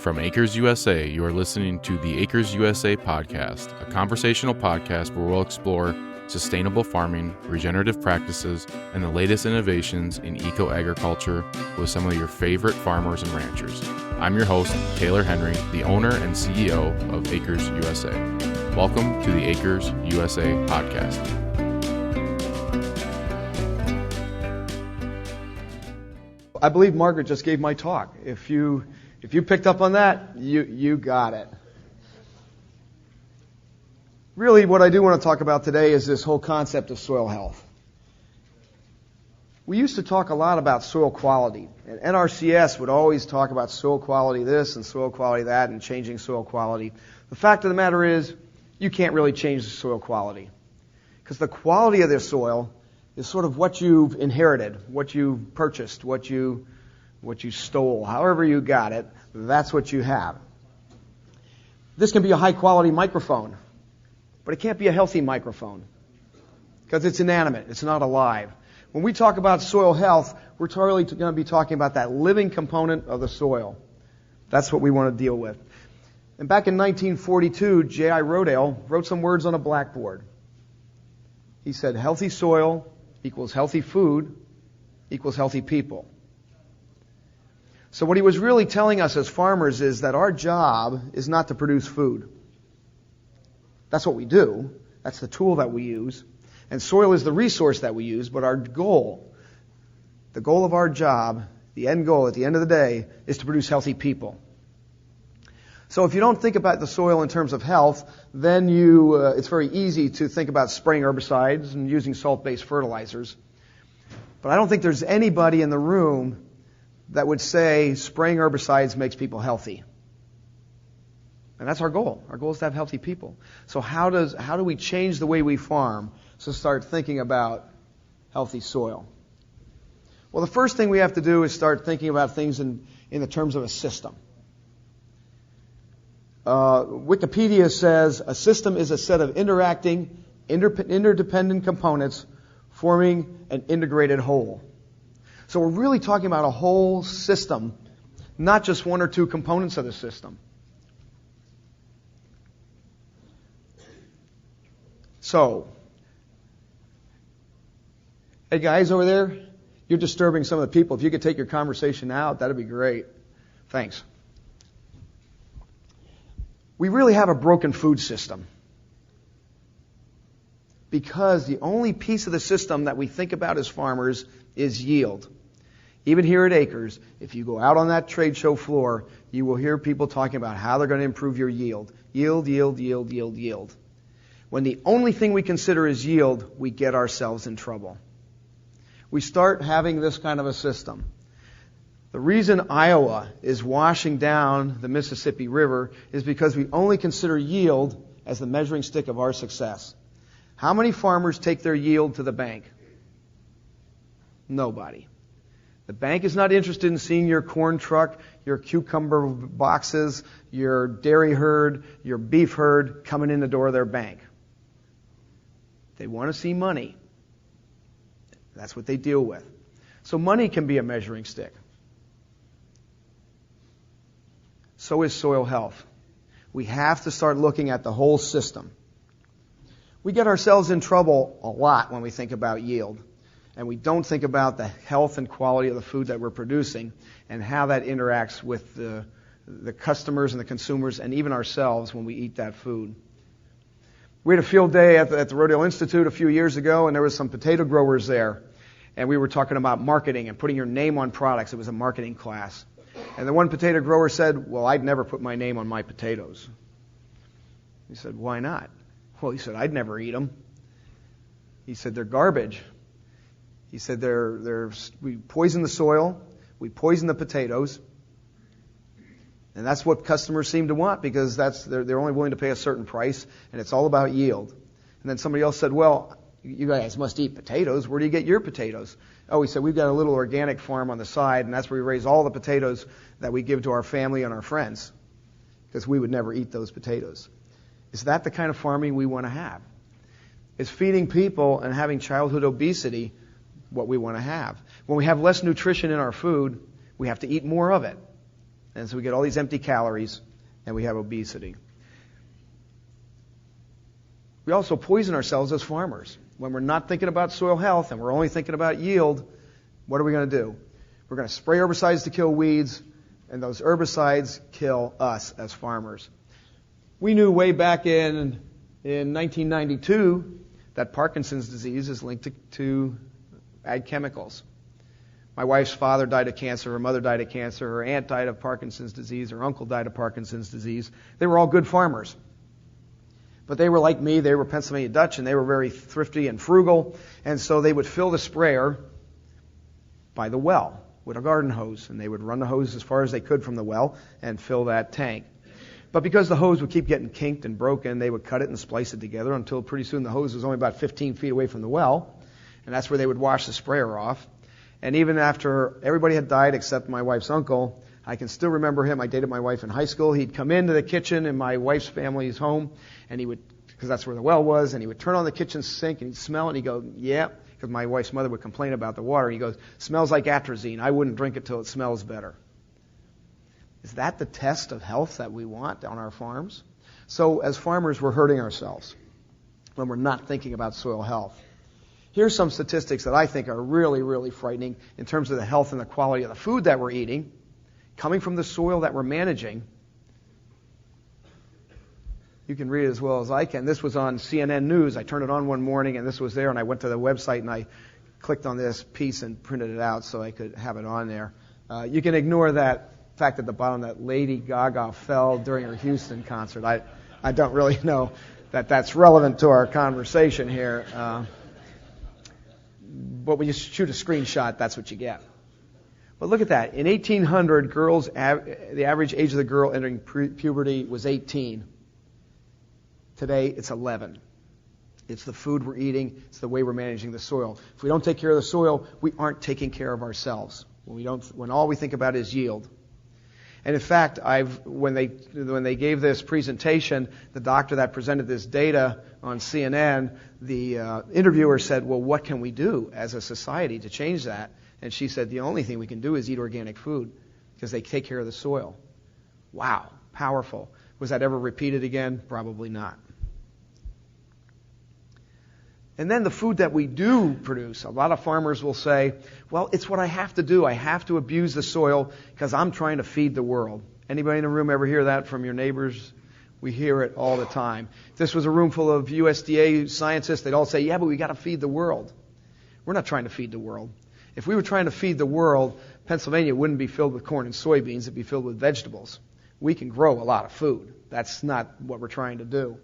From Acres U.S.A., you are listening to the Acres U.S.A. podcast, a conversational podcast where we'll explore sustainable farming, regenerative practices, and the latest innovations in eco-agriculture with some of your favorite farmers and ranchers. I'm your host, Taylor Henry, the owner and CEO of Acres U.S.A. Welcome to the Acres U.S.A. podcast. I believe Margaret just gave my talk. If you picked up on that, you got it. Really, what I do want to talk about today is this whole concept of soil health. We used to talk a lot about soil quality, and NRCS would always talk about soil quality this and soil quality that and changing soil quality. The fact of the matter is, you can't really change the soil quality, because the quality of the soil is sort of what you've inherited, what you purchased, what you stole. However you got it, that's what you have. This can be a high-quality microphone, but it can't be a healthy microphone because it's inanimate. It's not alive. When we talk about soil health, we're really going to be talking about that living component of the soil. That's what we want to deal with. And back in 1942, J.I. Rodale wrote some words on a blackboard. He said, healthy soil equals healthy food equals healthy people. So what he was really telling us as farmers is that our job is not to produce food. That's what we do. That's the tool that we use. And soil is the resource that we use, but our goal, the goal of our job, the end goal at the end of the day, is to produce healthy people. So if you don't think about the soil in terms of health, then it's very easy to think about spraying herbicides and using salt-based fertilizers. But I don't think there's anybody in the room that would say spraying herbicides makes people healthy. And that's our goal. Our goal is to have healthy people. So how do we change the way we farm to start thinking about healthy soil? Well, the first thing we have to do is start thinking about things in the terms of a system. Wikipedia says a system is a set of interacting, interdependent components forming an integrated whole. So we're really talking about a whole system, not just one or two components of the system. So, hey guys over there, you're disturbing some of the people. If you could take your conversation out, that'd be great. Thanks. We really have a broken food system because the only piece of the system that we think about as farmers is yield. Even here at Acres, if you go out on that trade show floor, you will hear people talking about how they're going to improve your yield. Yield, yield, yield, yield, yield. When the only thing we consider is yield, we get ourselves in trouble. We start having this kind of a system. The reason Iowa is washing down the Mississippi River is because we only consider yield as the measuring stick of our success. How many farmers take their yield to the bank? Nobody. The bank is not interested in seeing your corn truck, your cucumber boxes, your dairy herd, your beef herd coming in the door of their bank. They want to see money. That's what they deal with. So money can be a measuring stick. So is soil health. We have to start looking at the whole system. We get ourselves in trouble a lot when we think about yield. And we don't think about the health and quality of the food that we're producing and how that interacts with the customers and the consumers and even ourselves when we eat that food. We had a field day at the Rodale Institute a few years ago, and there was some potato growers there. And we were talking about marketing and putting your name on products. It was a marketing class. And the one potato grower said, well, I'd never put my name on my potatoes. He said, why not? Well, he said, I'd never eat them. He said, they're garbage. He said, we poison the soil, we poison the potatoes, and that's what customers seem to want because they're only willing to pay a certain price, and it's all about yield. And then somebody else said, well, you guys must eat potatoes. Where do you get your potatoes? Oh, he said, we've got a little organic farm on the side, and that's where we raise all the potatoes that we give to our family and our friends because we would never eat those potatoes. Is that the kind of farming we want to have? Is feeding people and having childhood obesity what we want to have? When we have less nutrition in our food, we have to eat more of it. And so we get all these empty calories, and we have obesity. We also poison ourselves as farmers. When we're not thinking about soil health and we're only thinking about yield, what are we going to do? We're going to spray herbicides to kill weeds, and those herbicides kill us as farmers. We knew way back in 1992 that Parkinson's disease is linked to ag chemicals. My wife's father died of cancer, her mother died of cancer, her aunt died of Parkinson's disease, her uncle died of Parkinson's disease. They were all good farmers. But they were like me, they were Pennsylvania Dutch, and they were very thrifty and frugal, and so they would fill the sprayer by the well with a garden hose, and they would run the hose as far as they could from the well and fill that tank. But because the hose would keep getting kinked and broken, they would cut it and splice it together until pretty soon the hose was only about 15 feet away from the well, and that's where they would wash the sprayer off. And even after everybody had died except my wife's uncle, I can still remember him. I dated my wife in high school. He'd come into the kitchen in my wife's family's home, and he would, because that's where the well was, and he would turn on the kitchen sink and he'd smell it and he'd go, yeah, because my wife's mother would complain about the water. He goes, smells like atrazine. I wouldn't drink it till it smells better. Is that the test of health that we want on our farms? So as farmers, we're hurting ourselves when we're not thinking about soil health. Here's some statistics that I think are really, really frightening in terms of the health and the quality of the food that we're eating, coming from the soil that we're managing. You can read it as well as I can. This was on CNN News. I turned it on one morning, and this was there, and I went to the website, and I clicked on this piece and printed it out so I could have it on there. You can ignore that fact at the bottom that Lady Gaga fell during her Houston concert. I don't really know that that's relevant to our conversation here. But when you shoot a screenshot, that's what you get. But look at that. In 1800, the average age of the girl entering puberty was 18. Today, it's 11. It's the food we're eating. It's the way we're managing the soil. If we don't take care of the soil, we aren't taking care of ourselves. When all we think about is yield. And in fact, when they gave this presentation, the doctor that presented this data on CNN, the interviewer said, well, what can we do as a society to change that? And she said, the only thing we can do is eat organic food because they take care of the soil. Wow, powerful. Was that ever repeated again? Probably not. And then the food that we do produce, a lot of farmers will say, well, it's what I have to do. I have to abuse the soil because I'm trying to feed the world. Anybody in the room ever hear that from your neighbors? We hear it all the time. If this was a room full of USDA scientists, they'd all say, yeah, but we got to feed the world. We're not trying to feed the world. If we were trying to feed the world, Pennsylvania wouldn't be filled with corn and soybeans. It'd be filled with vegetables. We can grow a lot of food. That's not what we're trying to do.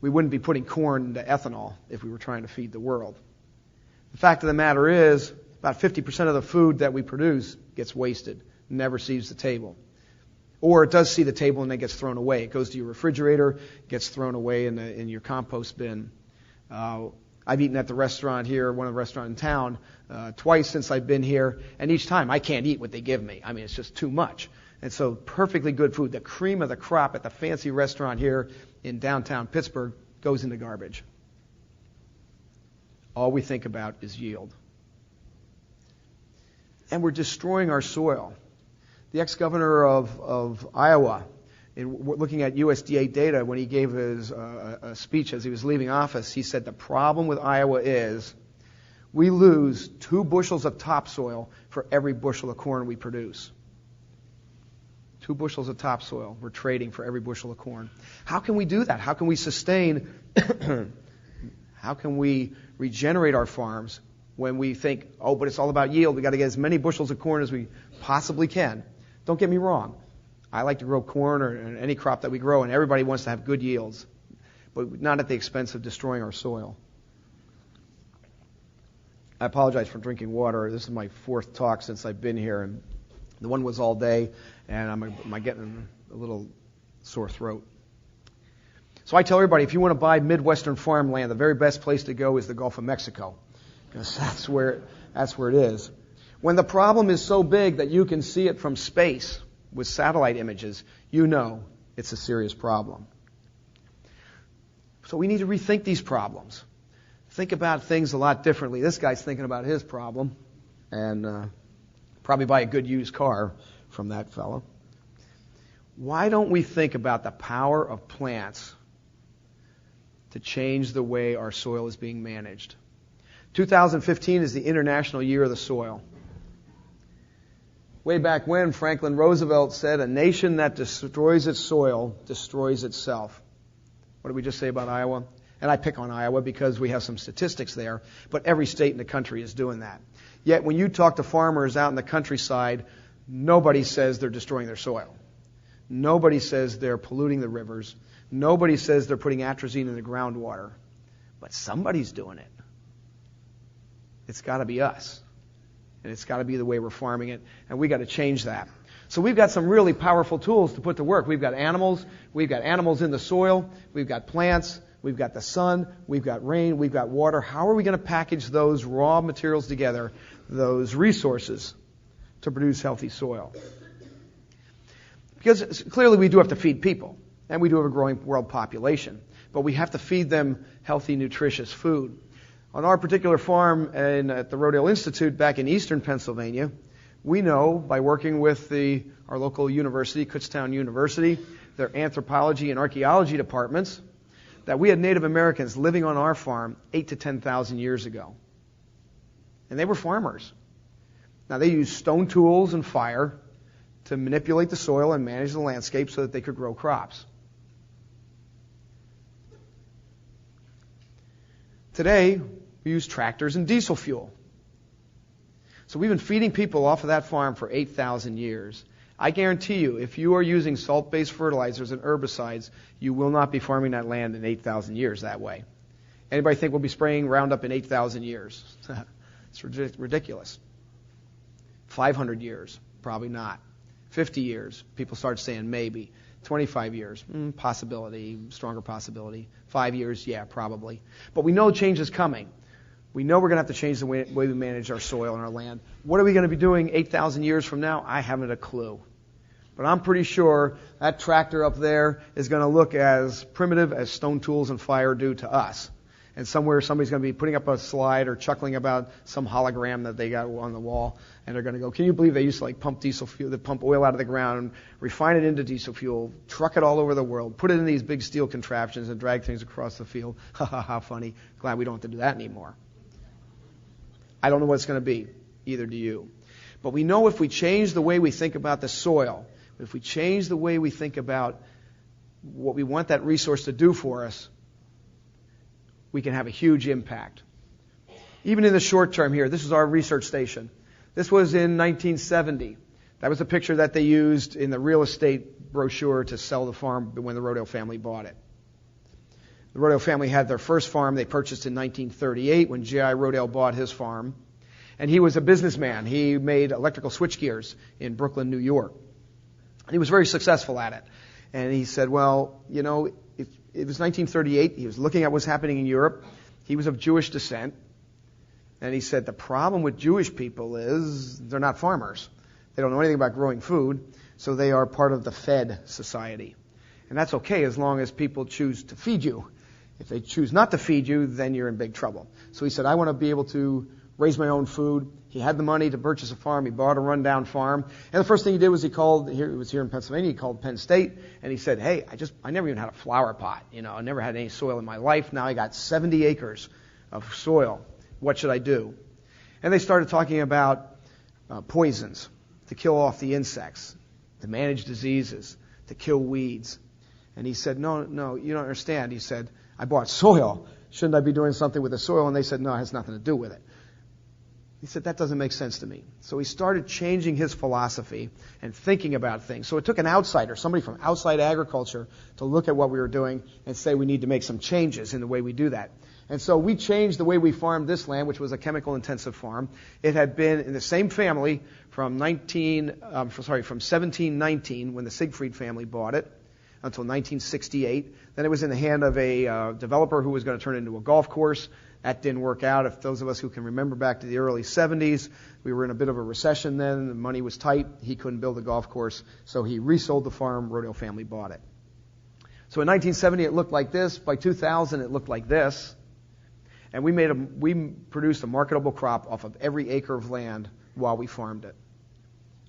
We wouldn't be putting corn into ethanol if we were trying to feed the world. The fact of the matter is, about 50% of the food that we produce gets wasted, never sees the table. Or it does see the table and then gets thrown away. It goes to your refrigerator, gets thrown away in your compost bin. I've eaten at the restaurant here, one of the restaurants in town, twice since I've been here, and each time I can't eat what they give me. I mean, it's just too much. And so perfectly good food, the cream of the crop at the fancy restaurant here in downtown Pittsburgh goes in the garbage. All we think about is yield. And we're destroying our soil. The ex-governor of Iowa, in looking at USDA data, when he gave his a speech as he was leaving office, he said the problem with Iowa is we lose 2 bushels of topsoil for every bushel of corn we produce. 2 bushels of topsoil we're trading for every bushel of corn. How can we do that? How can we sustain, how can we regenerate our farms when we think, oh, but it's all about yield. We've got to get as many bushels of corn as we possibly can. Don't get me wrong. I like to grow corn or any crop that we grow, and everybody wants to have good yields, but not at the expense of destroying our soil. I apologize for drinking water. This is my 4th talk since I've been here, and the one was all day, and I'm getting a little sore throat. So I tell everybody, if you want to buy Midwestern farmland, the very best place to go is the Gulf of Mexico, because that's where it is. When the problem is so big that you can see it from space with satellite images, you know it's a serious problem. So we need to rethink these problems. Think about things a lot differently. This guy's thinking about his problem, and probably buy a good used car from that fellow Why don't we think about the power of plants to change the way our soil is being managed? 2015 is the International Year of the Soil. Way back when, Franklin Roosevelt said, "A nation that destroys its soil destroys itself." What did we just say about Iowa? And I pick on Iowa because we have some statistics there, but every state in the country is doing that. Yet when you talk to farmers out in the countryside, nobody says they're destroying their soil. Nobody says they're polluting the rivers. Nobody says they're putting atrazine in the groundwater. But somebody's doing it. It's got to be us. And it's got to be the way we're farming it. And we got to change that. So we've got some really powerful tools to put to work. We've got animals in the soil. We've got plants. We've got the sun. We've got rain. We've got water. How are we going to package those raw materials together, those resources, to produce healthy soil? Because clearly we do have to feed people. And we do have a growing world population. But we have to feed them healthy, nutritious food. On our particular farm at the Rodale Institute back in eastern Pennsylvania, we know by working with our local university, Kutztown University, their anthropology and archaeology departments, that we had Native Americans living on our farm 8,000 to 10,000 years ago. And they were farmers. Now they used stone tools and fire to manipulate the soil and manage the landscape so that they could grow crops. Today, we use tractors and diesel fuel. So we've been feeding people off of that farm for 8,000 years. I guarantee you, if you are using salt-based fertilizers and herbicides, you will not be farming that land in 8,000 years that way. Anybody think we'll be spraying Roundup in 8,000 years? It's ridiculous. 500 years, probably not. 50 years, people start saying maybe. 25 years, possibility, stronger possibility. 5 years, yeah, probably. But we know change is coming. We know we're going to have to change the way we manage our soil and our land. What are we going to be doing 8,000 years from now? I haven't a clue. But I'm pretty sure that tractor up there is going to look as primitive as stone tools and fire do to us. And somewhere somebody's going to be putting up a slide or chuckling about some hologram that they got on the wall. And they're going to go, can you believe they used to pump diesel fuel, they pump oil out of the ground, refine it into diesel fuel, truck it all over the world, put it in these big steel contraptions and drag things across the field. Ha ha ha, funny. Glad we don't have to do that anymore. I don't know what it's going to be. Either do you. But we know if we change the way we think about the soil, if we change the way we think about what we want that resource to do for us, we can have a huge impact. Even in the short term here, this is our research station. This was in 1970. That was a picture that they used in the real estate brochure to sell the farm when the Rodale family bought it. The Rodale family had their first farm they purchased in 1938 when J.I. Rodale bought his farm. And he was a businessman. He made electrical switchgears in Brooklyn, New York. And he was very successful at it. And he said, well, you know, it was 1938. He was looking at what's happening in Europe. He was of Jewish descent. And he said the problem with Jewish people is they're not farmers. They don't know anything about growing food, so they are part of the fed society. And that's okay as long as people choose to feed you. If they choose not to feed you, then you're in big trouble. So he said, I want to be able to raise my own food. He had the money to purchase a farm. He bought a rundown farm. And the first thing he did was he was here in Pennsylvania, he called Penn State, and he said, hey, I never even had a flower pot. You know, I never had any soil in my life. Now I got 70 acres of soil. What should I do? And they started talking about poisons to kill off the insects, to manage diseases, to kill weeds. And he said, no, you don't understand. He said, I bought soil. Shouldn't I be doing something with the soil? And they said, no, it has nothing to do with it. He said, that doesn't make sense to me. So he started changing his philosophy and thinking about things. So it took an outsider, somebody from outside agriculture, to look at what we were doing and say we need to make some changes in the way we do that. And so we changed the way we farmed this land, which was a chemical-intensive farm. It had been in the same family from 1719, when the Siegfried family bought it, until 1968. Then it was in the hand of a developer who was going to turn it into a golf course. That didn't work out. If those of us who can remember back to the early 70s, we were in a bit of a recession then. The money was tight. He couldn't build a golf course, so he resold the farm. Rodale family bought it. So in 1970, it looked like this. By 2000, it looked like this. And we produced a marketable crop off of every acre of land while we farmed it.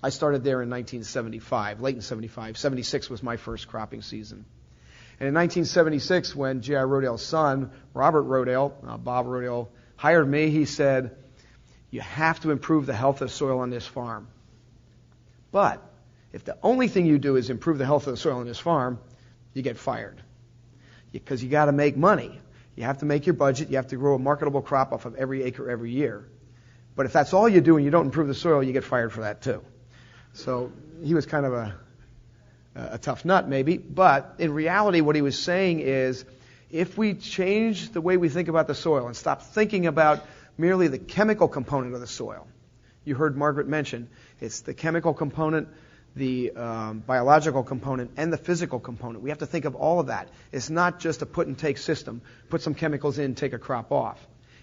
I started there in 1975, late in 75. 76 was my first cropping season. And in 1976, when J.I. Rodale's son, Robert Rodale, Bob Rodale, hired me, he said, you have to improve the health of the soil on this farm. But if the only thing you do is improve the health of the soil on this farm, you get fired. Because you got to make money. You have to make your budget. You have to grow a marketable crop off of every acre every year. But if that's all you do and you don't improve the soil, you get fired for that too. So he was kind of a tough nut maybe. But in reality, what he was saying is, if we change the way we think about the soil and stop thinking about merely the chemical component of the soil. You heard Margaret mention, it's the chemical component, the biological component, and the physical component. We have to think of all of that. It's not just a put and take system. Put some chemicals in, take a crop off.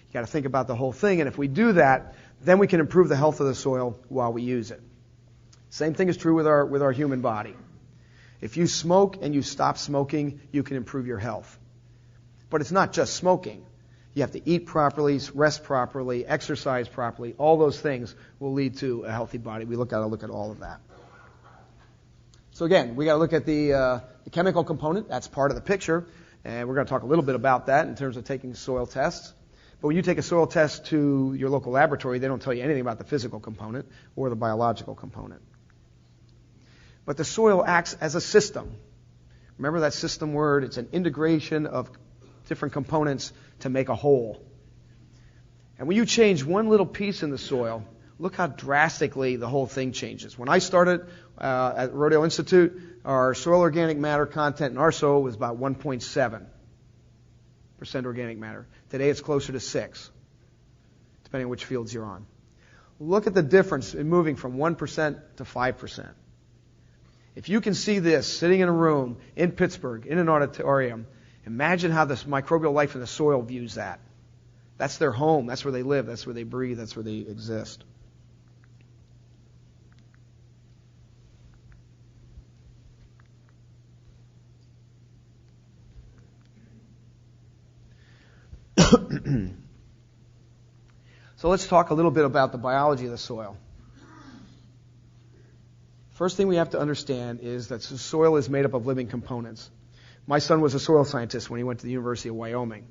You got to think about the whole thing, and if we do that, then we can improve the health of the soil while we use it. Same thing is true with our human body. If you smoke and you stop smoking, you can improve your health. But it's not just smoking. You have to eat properly, rest properly, exercise properly. All those things will lead to a healthy body. We got to look at all of that. So again, we got to look at the chemical component. That's part of the picture, and we're going to talk a little bit about that in terms of taking soil tests. But when you take a soil test to your local laboratory, they don't tell you anything about the physical component or the biological component. But the soil acts as a system. Remember that system word? It's an integration of different components to make a whole. And when you change one little piece in the soil, look how drastically the whole thing changes. When I started at Rodale Institute, our soil organic matter content in our soil was about 1.7% organic matter. Today it's closer to 6%, depending on which fields you're on. Look at the difference in moving from 1% to 5%. If you can see this sitting in a room in Pittsburgh, in an auditorium, imagine how this microbial life in the soil views that. That's their home. That's where they live. That's where they breathe. That's where they exist. So let's talk a little bit about the biology of the soil. First thing we have to understand is that the soil is made up of living components. My son was a soil scientist when he went to the University of Wyoming.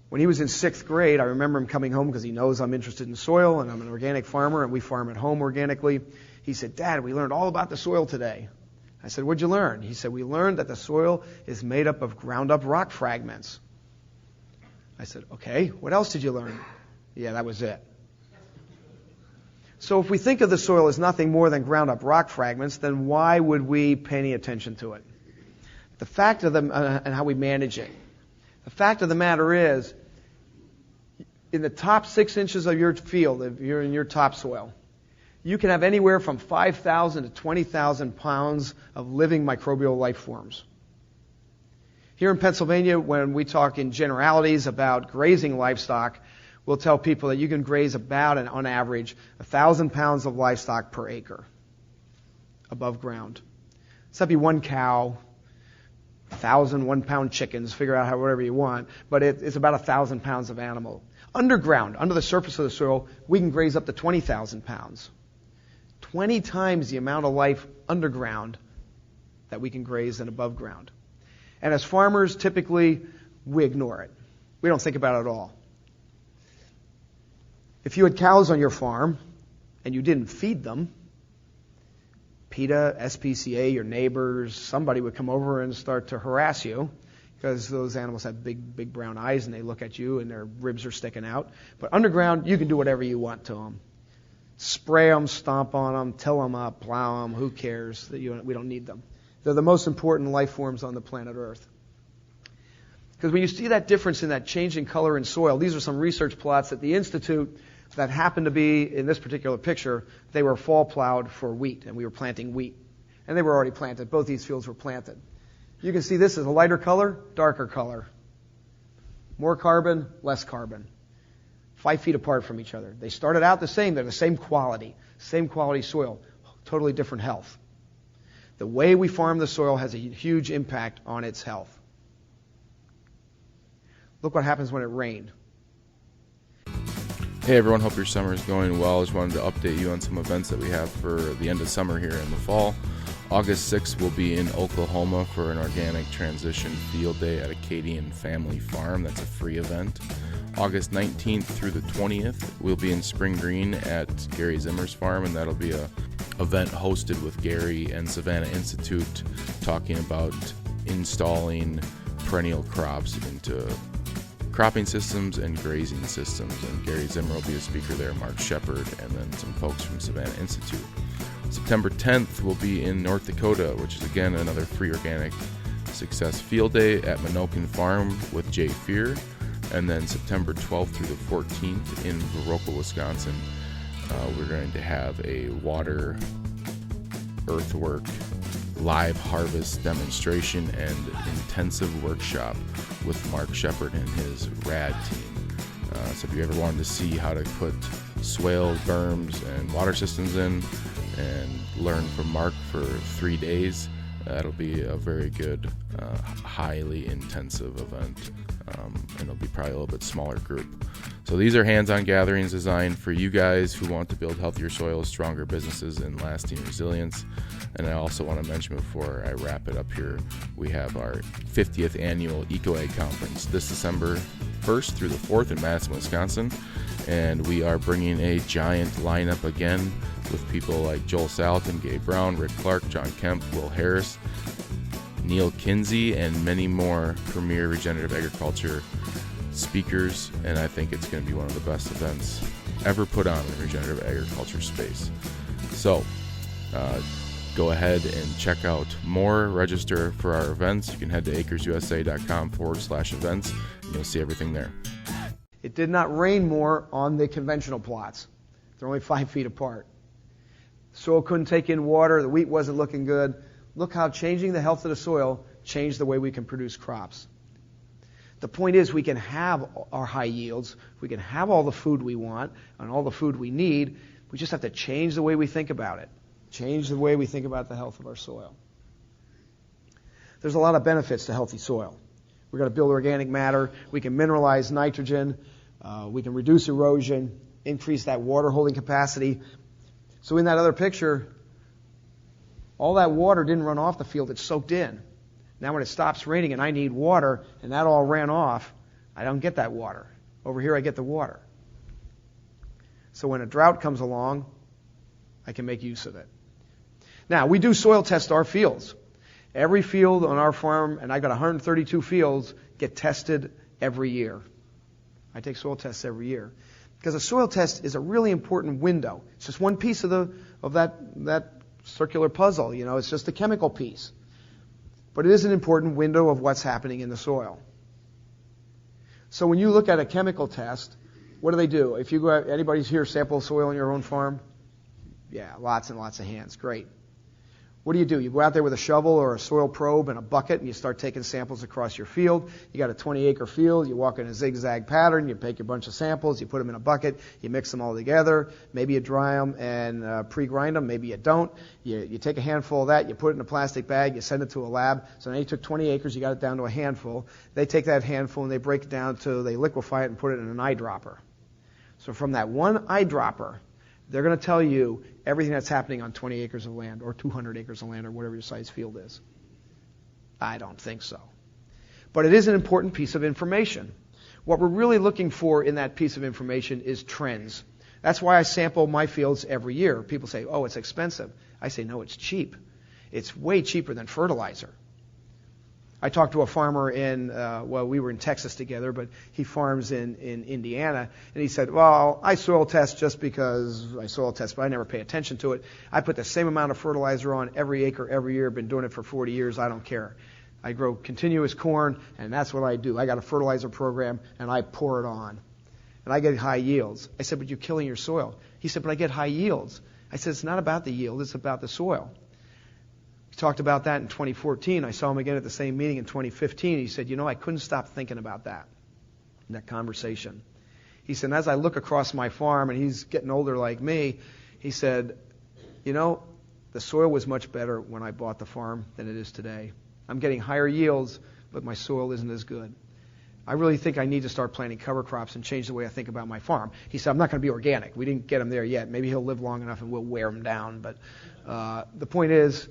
When he was in 6th grade, I remember him coming home because he knows I'm interested in soil and I'm an organic farmer and we farm at home organically. He said, Dad, we learned all about the soil today. I said, what'd you learn? He said, we learned that the soil is made up of ground up rock fragments. I said, okay, what else did you learn? Yeah, that was it. So if we think of the soil as nothing more than ground up rock fragments, then why would we pay any attention to it? The fact of the and how we manage it. The fact of the matter is, in the top 6 inches of your field, if you're in your topsoil, you can have anywhere from 5,000 to 20,000 pounds of living microbial life forms. Here in Pennsylvania, when we talk in generalities about grazing livestock, we'll tell people that you can graze about, on average, 1,000 pounds of livestock per acre above ground. So that'd be one cow, 1,000 one-pound chickens, figure out whatever you want, but it's about 1,000 pounds of animal. Underground, under the surface of the soil, we can graze up to 20,000 pounds. 20 times the amount of life underground that we can graze than above ground. And as farmers, typically, we ignore it. We don't think about it at all. If you had cows on your farm and you didn't feed them, PETA, SPCA, your neighbors, somebody would come over and start to harass you because those animals have big brown eyes and they look at you and their ribs are sticking out. But underground, you can do whatever you want to them. Spray them, stomp on them, till them up, plow them, who cares? We don't need them. They're the most important life forms on the planet Earth. Because when you see that difference in that change in color in soil, these are some research plots at the Institute that happened to be, in this particular picture, they were fall plowed for wheat, and we were planting wheat. And they were already planted. Both these fields were planted. You can see this is a lighter color, darker color. More carbon, less carbon. 5 feet apart from each other. They started out the same. They're the same quality soil, totally different health. The way we farm the soil has a huge impact on its health. Look what happens when it rained. Hey everyone, hope your summer is going well. Just wanted to update you on some events that we have for the end of summer here in the fall. August 6th, we'll be in Oklahoma for an organic transition field day at Acadian Family Farm. That's a free event. August 19th through the 20th, we'll be in Spring Green at Gary Zimmer's farm, and that'll be a event hosted with Gary and Savannah Institute talking about installing perennial crops into cropping systems and grazing systems. And Gary Zimmer will be a speaker there, Mark Shepard, and then some folks from Savannah Institute. September 10th, we'll be in North Dakota, which is again another free organic success field day at Minokan Farm with Jay Fear. And then September 12th through the 14th in Viroqua, Wisconsin, we're going to have a water earthwork live harvest demonstration and intensive workshop with Mark Shepard and his RAD team. So if you ever wanted to see how to put swales, berms, and water systems in and learn from Mark for 3 days, that'll be a very good, highly intensive event. And it'll be probably a little bit smaller group. So these are hands-on gatherings designed for you guys who want to build healthier soils, stronger businesses, and lasting resilience. And I also want to mention before I wrap it up here, we have our 50th annual EcoAg Conference this December 1st through the 4th in Madison, Wisconsin. And we are bringing a giant lineup again with people like Joel Salatin, Gabe Brown, Rick Clark, John Kemp, Will Harris, Neil Kinsey, and many more premier regenerative agriculture speakers, and I think it's going to be one of the best events ever put on in the regenerative agriculture space. So go ahead and check out more, register for our events. You can head to acresusa.com/events, and you'll see everything there. It did not rain more on the conventional plots. They're only 5 feet apart. Soil couldn't take in water. The wheat wasn't looking good. Look how changing the health of the soil changed the way we can produce crops. The point is we can have our high yields, we can have all the food we want and all the food we need. We just have to change the way we think about it. Change the way we think about the health of our soil. There's a lot of benefits to healthy soil. We're going to build organic matter. We can mineralize nitrogen. We can reduce erosion, increase that water holding capacity. So in that other picture, all that water didn't run off the field, it soaked in. Now when it stops raining and I need water and that all ran off, I don't get that water. Over here I get the water. So when a drought comes along, I can make use of it. Now, we do soil test our fields. Every field on our farm, and I've got 132 fields, get tested every year. I take soil tests every year. Because a soil test is a really important window. It's just one piece of that circular puzzle, it's just the chemical piece. But it is an important window of what's happening in the soil. So when you look at a chemical test, what do they do? If you go out, anybody's here sample soil on your own farm? Yeah, lots and lots of hands. Great. What do? You go out there with a shovel or a soil probe and a bucket and you start taking samples across your field. You got a 20-acre field. You walk in a zigzag pattern. You take a bunch of samples. You put them in a bucket. You mix them all together. Maybe you dry them and pre-grind them. Maybe you don't. You take a handful of that. You put it in a plastic bag. You send it to a lab. So now you took 20 acres. You got it down to a handful. They take that handful and they break it down they liquefy it and put it in an eyedropper. So from that one eyedropper, they're going to tell you everything that's happening on 20 acres of land or 200 acres of land or whatever your size field is. I don't think so. But it is an important piece of information. What we're really looking for in that piece of information is trends. That's why I sample my fields every year. People say, oh, it's expensive. I say, no, it's cheap. It's way cheaper than fertilizer. I talked to a farmer we were in Texas together, but he farms in Indiana, and he said, well, I soil test just because I soil test, but I never pay attention to it. I put the same amount of fertilizer on every acre every year. Been doing it for 40 years. I don't care. I grow continuous corn, and that's what I do. I got a fertilizer program, and I pour it on, and I get high yields. I said, but you're killing your soil. He said, but I get high yields. I said, it's not about the yield. It's about the soil. We talked about that in 2014. I saw him again at the same meeting in 2015. He said, I couldn't stop thinking about that in that conversation. He said, as I look across my farm, and he's getting older like me, he said, the soil was much better when I bought the farm than it is today. I'm getting higher yields, but my soil isn't as good. I really think I need to start planting cover crops and change the way I think about my farm. He said, I'm not going to be organic. We didn't get him there yet. Maybe he'll live long enough and we'll wear him down. But the point is,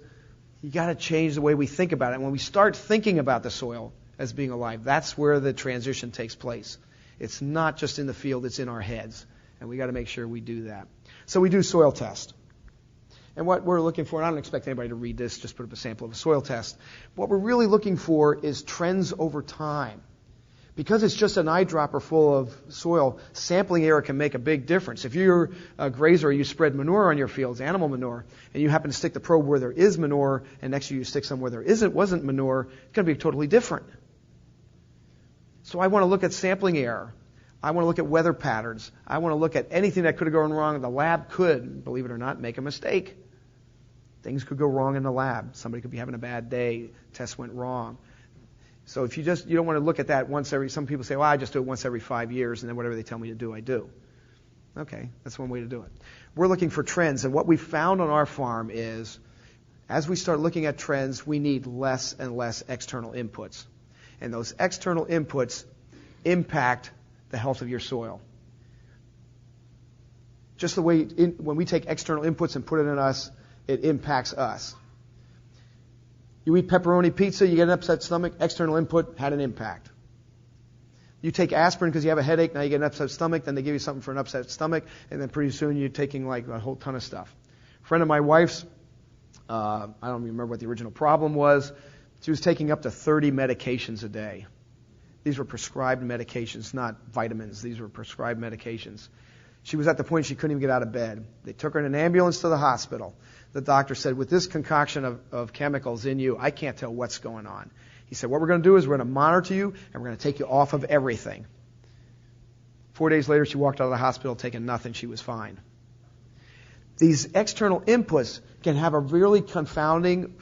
you got to change the way we think about it. And when we start thinking about the soil as being alive, that's where the transition takes place. It's not just in the field, it's in our heads. And we got to make sure we do that. So we do soil test. And what we're looking for, and I don't expect anybody to read this, just put up a sample of a soil test. What we're really looking for is trends over time. Because it's just an eyedropper full of soil, sampling error can make a big difference. If you're a grazer, you spread manure on your fields, animal manure, and you happen to stick the probe where there is manure, and next year you stick some where there wasn't manure, it's going to be totally different. So I want to look at sampling error. I want to look at weather patterns. I want to look at anything that could have gone wrong. The lab could, believe it or not, make a mistake. Things could go wrong in the lab. Somebody could be having a bad day. Test went wrong. So if you don't want to look at that some people say, well, I just do it once every 5 years, and then whatever they tell me to do, I do. Okay, that's one way to do it. We're looking for trends, and what we found on our farm is, as we start looking at trends, we need less and less external inputs. And those external inputs impact the health of your soil. Just the way when we take external inputs and put it in us, it impacts us. You eat pepperoni pizza, you get an upset stomach, external input had an impact. You take aspirin because you have a headache, now you get an upset stomach, then they give you something for an upset stomach, and then pretty soon you're taking like a whole ton of stuff. A friend of my wife's, I don't even remember what the original problem was, she was taking up to 30 medications a day. These were prescribed medications, not vitamins. These were prescribed medications. She was at the point she couldn't even get out of bed. They took her in an ambulance to the hospital. The doctor said, with this concoction of chemicals in you, I can't tell what's going on. He said, what we're going to do is we're going to monitor you, and we're going to take you off of everything. 4 days later, she walked out of the hospital taking nothing. She was fine. These external inputs can have a really confounding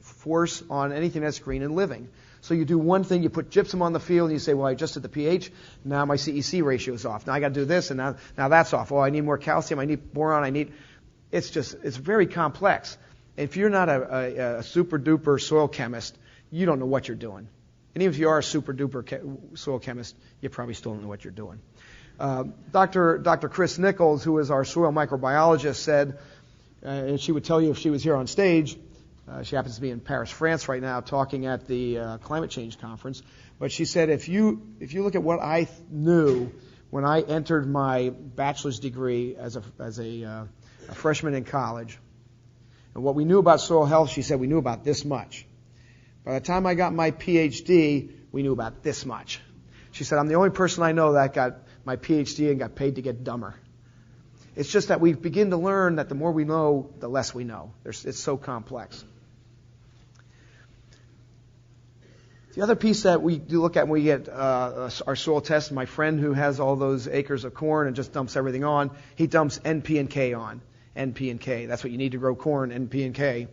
force on anything that's green and living. So you do one thing, you put gypsum on the field, and you say, well, I adjusted the pH, now my CEC ratio is off. Now I got to do this, and now that's off. Oh, I need more calcium, I need boron, it's very complex. If you're not a super-duper soil chemist, you don't know what you're doing. And even if you are a super-duper soil chemist, you probably still don't know what you're doing. Dr. Chris Nichols, who is our soil microbiologist, said, and she would tell you if she was here on stage, she happens to be in Paris, France right now, talking at the climate change conference. But she said, if you look at what I knew when I entered my bachelor's degree as a freshman in college, and what we knew about soil health, she said we knew about this much. By the time I got my PhD, we knew about this much. She said, I'm the only person I know that got my PhD and got paid to get dumber. It's just that we begin to learn that the more we know, the less we know. It's so complex. The other piece that we do look at when we get our soil test, my friend who has all those acres of corn and just dumps everything on, he dumps NP and K on. NP and K. That's what you need to grow corn, NP and K.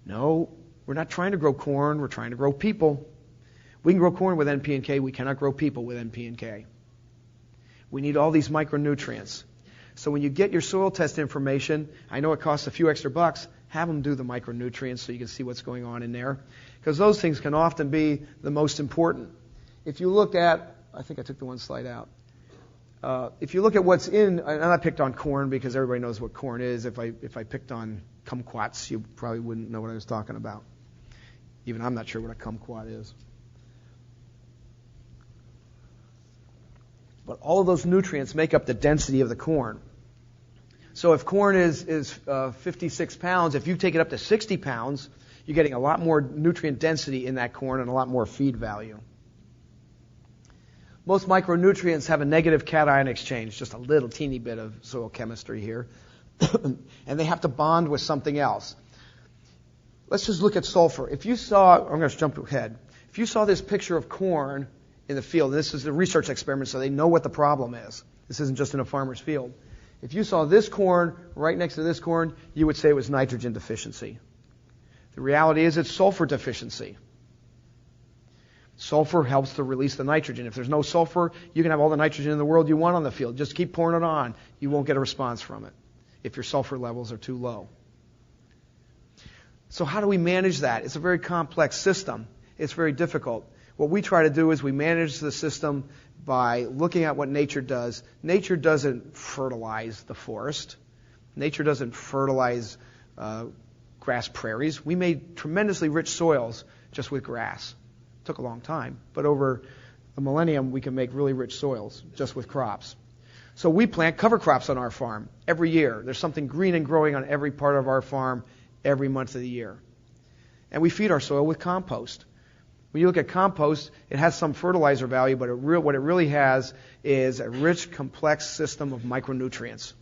No, we're not trying to grow corn. We're trying to grow people. We can grow corn with NP and K. We cannot grow people with NP and K. We need all these micronutrients. So when you get your soil test information, I know it costs a few extra bucks, have them do the micronutrients so you can see what's going on in there. Because those things can often be the most important. If you look at, I think I took the one slide out. If you look at what's in, and I picked on corn because everybody knows what corn is. If I picked on kumquats, you probably wouldn't know what I was talking about. Even I'm not sure what a kumquat is. But all of those nutrients make up the density of the corn. So if corn is 56 pounds, if you take it up to 60 pounds, you're getting a lot more nutrient density in that corn and a lot more feed value. Most micronutrients have a negative cation exchange, just a little teeny bit of soil chemistry here. And they have to bond with something else. Let's just look at sulfur. If you saw, I'm going to jump ahead. If you saw this picture of corn in the field, and this is a research experiment so they know what the problem is. This isn't just in a farmer's field. If you saw this corn right next to this corn, you would say it was nitrogen deficiency. The reality is it's sulfur deficiency. Sulfur helps to release the nitrogen. If there's no sulfur, you can have all the nitrogen in the world you want on the field. Just keep pouring it on. You won't get a response from it if your sulfur levels are too low. So how do we manage that? It's a very complex system. It's very difficult. What we try to do is we manage the system by looking at what nature does. Nature doesn't fertilize the forest. Nature doesn't fertilize grass prairies. We made tremendously rich soils just with grass. It took a long time, but over a millennium we can make really rich soils just with crops. So we plant cover crops on our farm every year. There's something green and growing on every part of our farm every month of the year. And we feed our soil with compost. When you look at compost, it has some fertilizer value, but what it really has is a rich, complex system of micronutrients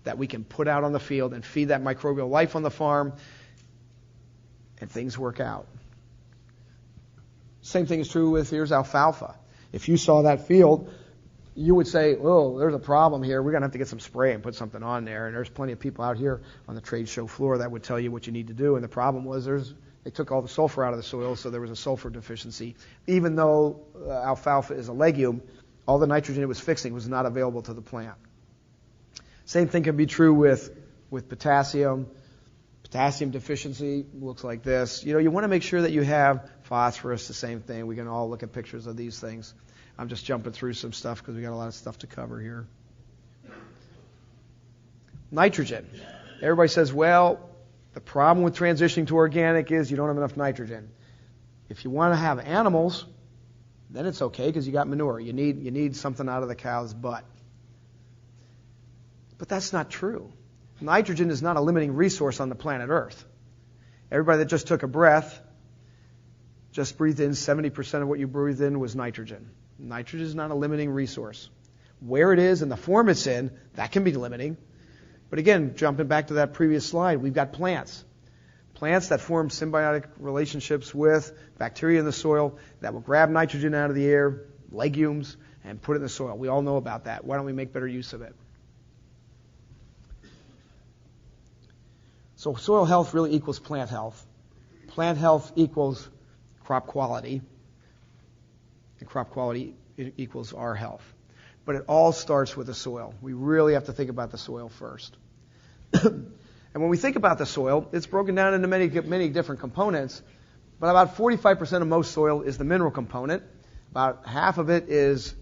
that we can put out on the field and feed that microbial life on the farm, and things work out. Same thing is true with, here's alfalfa. If you saw that field, you would say, oh, there's a problem here. We're going to have to get some spray and put something on there. And there's plenty of people out here on the trade show floor that would tell you what you need to do. And the problem was they took all the sulfur out of the soil, so there was a sulfur deficiency. Even though alfalfa is a legume, all the nitrogen it was fixing was not available to the plant. Same thing can be true with potassium. Potassium deficiency looks like this. You want to make sure that you have phosphorus, the same thing. We can all look at pictures of these things. I'm just jumping through some stuff because we got a lot of stuff to cover here. Nitrogen. Everybody says, well, the problem with transitioning to organic is you don't have enough nitrogen. If you want to have animals, then it's okay because you got manure. You need something out of the cow's butt. But that's not true. Nitrogen is not a limiting resource on the planet Earth. Everybody that just took a breath, just breathed in 70% of what you breathed in was nitrogen. Nitrogen is not a limiting resource. Where it is and the form it's in, that can be limiting. But again, jumping back to that previous slide, we've got plants. Plants that form symbiotic relationships with bacteria in the soil that will grab nitrogen out of the air, legumes, and put it in the soil. We all know about that. Why don't we make better use of it? So soil health really equals plant health. Plant health equals crop quality. And crop quality equals our health. But it all starts with the soil. We really have to think about the soil first. And when we think about the soil, it's broken down into many different components. But about 45% of most soil is the mineral component. About half of it is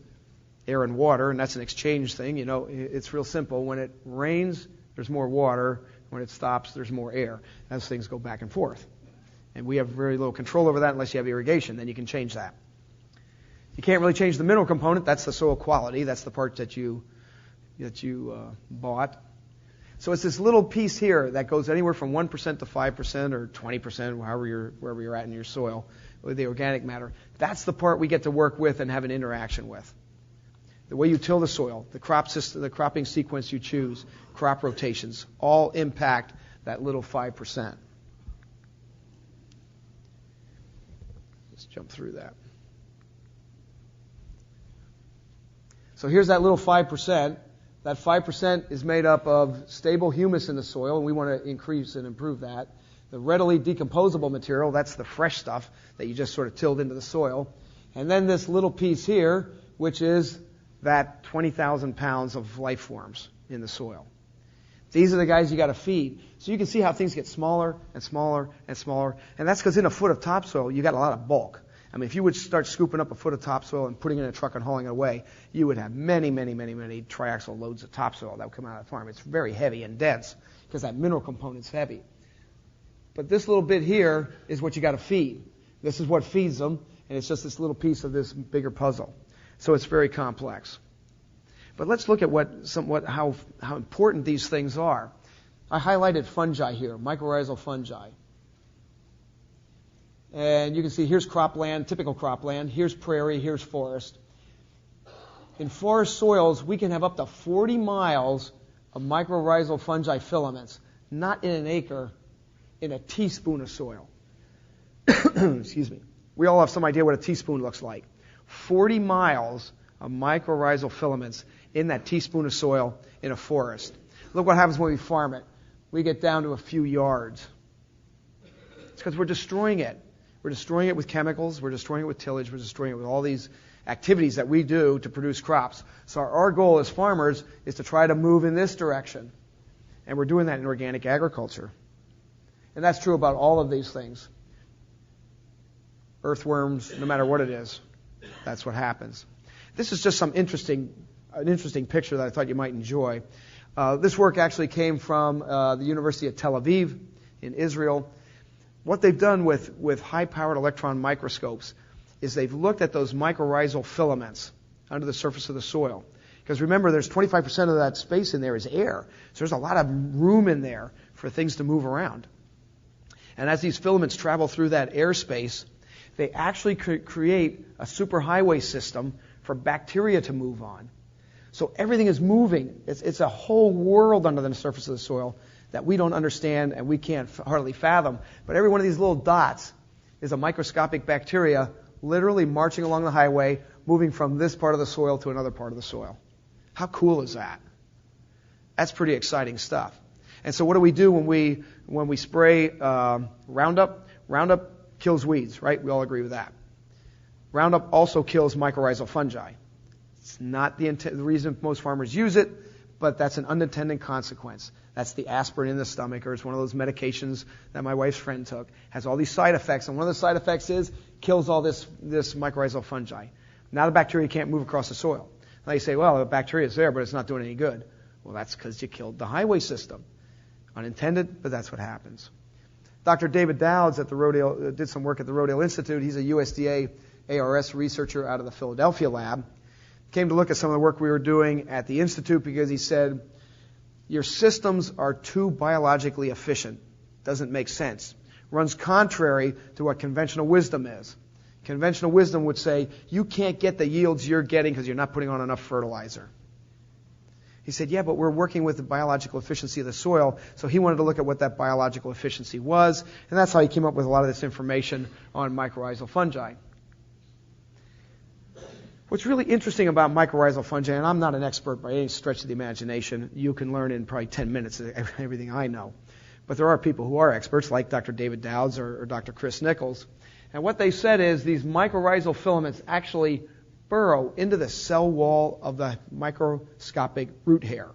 air and water, and that's an exchange thing. It's real simple. When it rains, there's more water. When it stops, there's more air. As things go back and forth. And we have very little control over that unless you have irrigation. Then you can change that. You can't really change the mineral component. That's the soil quality. That's the part that you bought. So it's this little piece here that goes anywhere from 1% to 5% or 20%, wherever you're at in your soil, with the organic matter. That's the part we get to work with and have an interaction with. The way you till the soil, the crop system, the cropping sequence you choose, crop rotations, all impact that little 5%. Let's jump through that. So here's that little 5%. That 5% is made up of stable humus in the soil, and we want to increase and improve that. The readily decomposable material, that's the fresh stuff that you just sort of tilled into the soil. And then this little piece here, which is that 20,000 pounds of life forms in the soil. These are the guys you got to feed. So you can see how things get smaller and smaller and smaller. And that's because in a foot of topsoil, you got a lot of bulk. I mean, if you would start scooping up a foot of topsoil and putting it in a truck and hauling it away, you would have many triaxle loads of topsoil that would come out of the farm. It's very heavy and dense because that mineral component's heavy. But this little bit here is what you got to feed. This is what feeds them, and it's just this little piece of this bigger puzzle. So it's very complex. But let's look at how important these things are. I highlighted fungi here, mycorrhizal fungi. And you can see here's cropland, typical cropland. Here's prairie, here's forest. In forest soils, we can have up to 40 miles of mycorrhizal fungi filaments, not in an acre, in a teaspoon of soil. Excuse me. We all have some idea what a teaspoon looks like. 40 miles of mycorrhizal filaments in that teaspoon of soil in a forest. Look what happens when we farm it. We get down to a few yards. It's because we're destroying it. We're destroying it with chemicals. We're destroying it with tillage. We're destroying it with all these activities that we do to produce crops. So our goal as farmers is to try to move in this direction. And we're doing that in organic agriculture. And that's true about all of these things. earthworms, no matter what it is. That's what happens. This is just an interesting picture that I thought you might enjoy. This work actually came from the University of Tel Aviv in Israel. What they've done with high-powered electron microscopes is they've looked at those mycorrhizal filaments under the surface of the soil. Because remember, there's 25% of that space in there is air. So there's a lot of room in there for things to move around. And as these filaments travel through that airspace, they actually create a superhighway system for bacteria to move on. So everything is moving. It's a whole world under the surface of the soil that we don't understand and we can't hardly fathom. But every one of these little dots is a microscopic bacteria literally marching along the highway, moving from this part of the soil to another part of the soil. How cool is that? That's pretty exciting stuff. And so what do we do when we spray Roundup? Roundup kills weeds, right? We all agree with that. Roundup also kills mycorrhizal fungi. It's not the reason most farmers use it, but that's an unintended consequence. That's the aspirin in the stomach, or it's one of those medications that my wife's friend took. Has all these side effects, and one of the side effects is kills all this mycorrhizal fungi. Now the bacteria can't move across the soil. Now you say, well, the bacteria is there, but it's not doing any good. Well, that's because you killed the highway system. Unintended, but that's what happens. Dr. David Dowds at the Rodale did some work at the Rodale Institute. He's a USDA ARS researcher out of the Philadelphia lab. Came to look at some of the work we were doing at the Institute because he said, your systems are too biologically efficient. Doesn't make sense. Runs contrary to what conventional wisdom is. Conventional wisdom would say, you can't get the yields you're getting because you're not putting on enough fertilizer. He said, yeah, but we're working with the biological efficiency of the soil. So he wanted to look at what that biological efficiency was. And that's how he came up with a lot of this information on mycorrhizal fungi. What's really interesting about mycorrhizal fungi, and I'm not an expert by any stretch of the imagination, you can learn in probably 10 minutes everything I know. But there are people who are experts, like Dr. David Dowds or Dr. Chris Nichols. And what they said is these mycorrhizal filaments actually burrow into the cell wall of the microscopic root hair.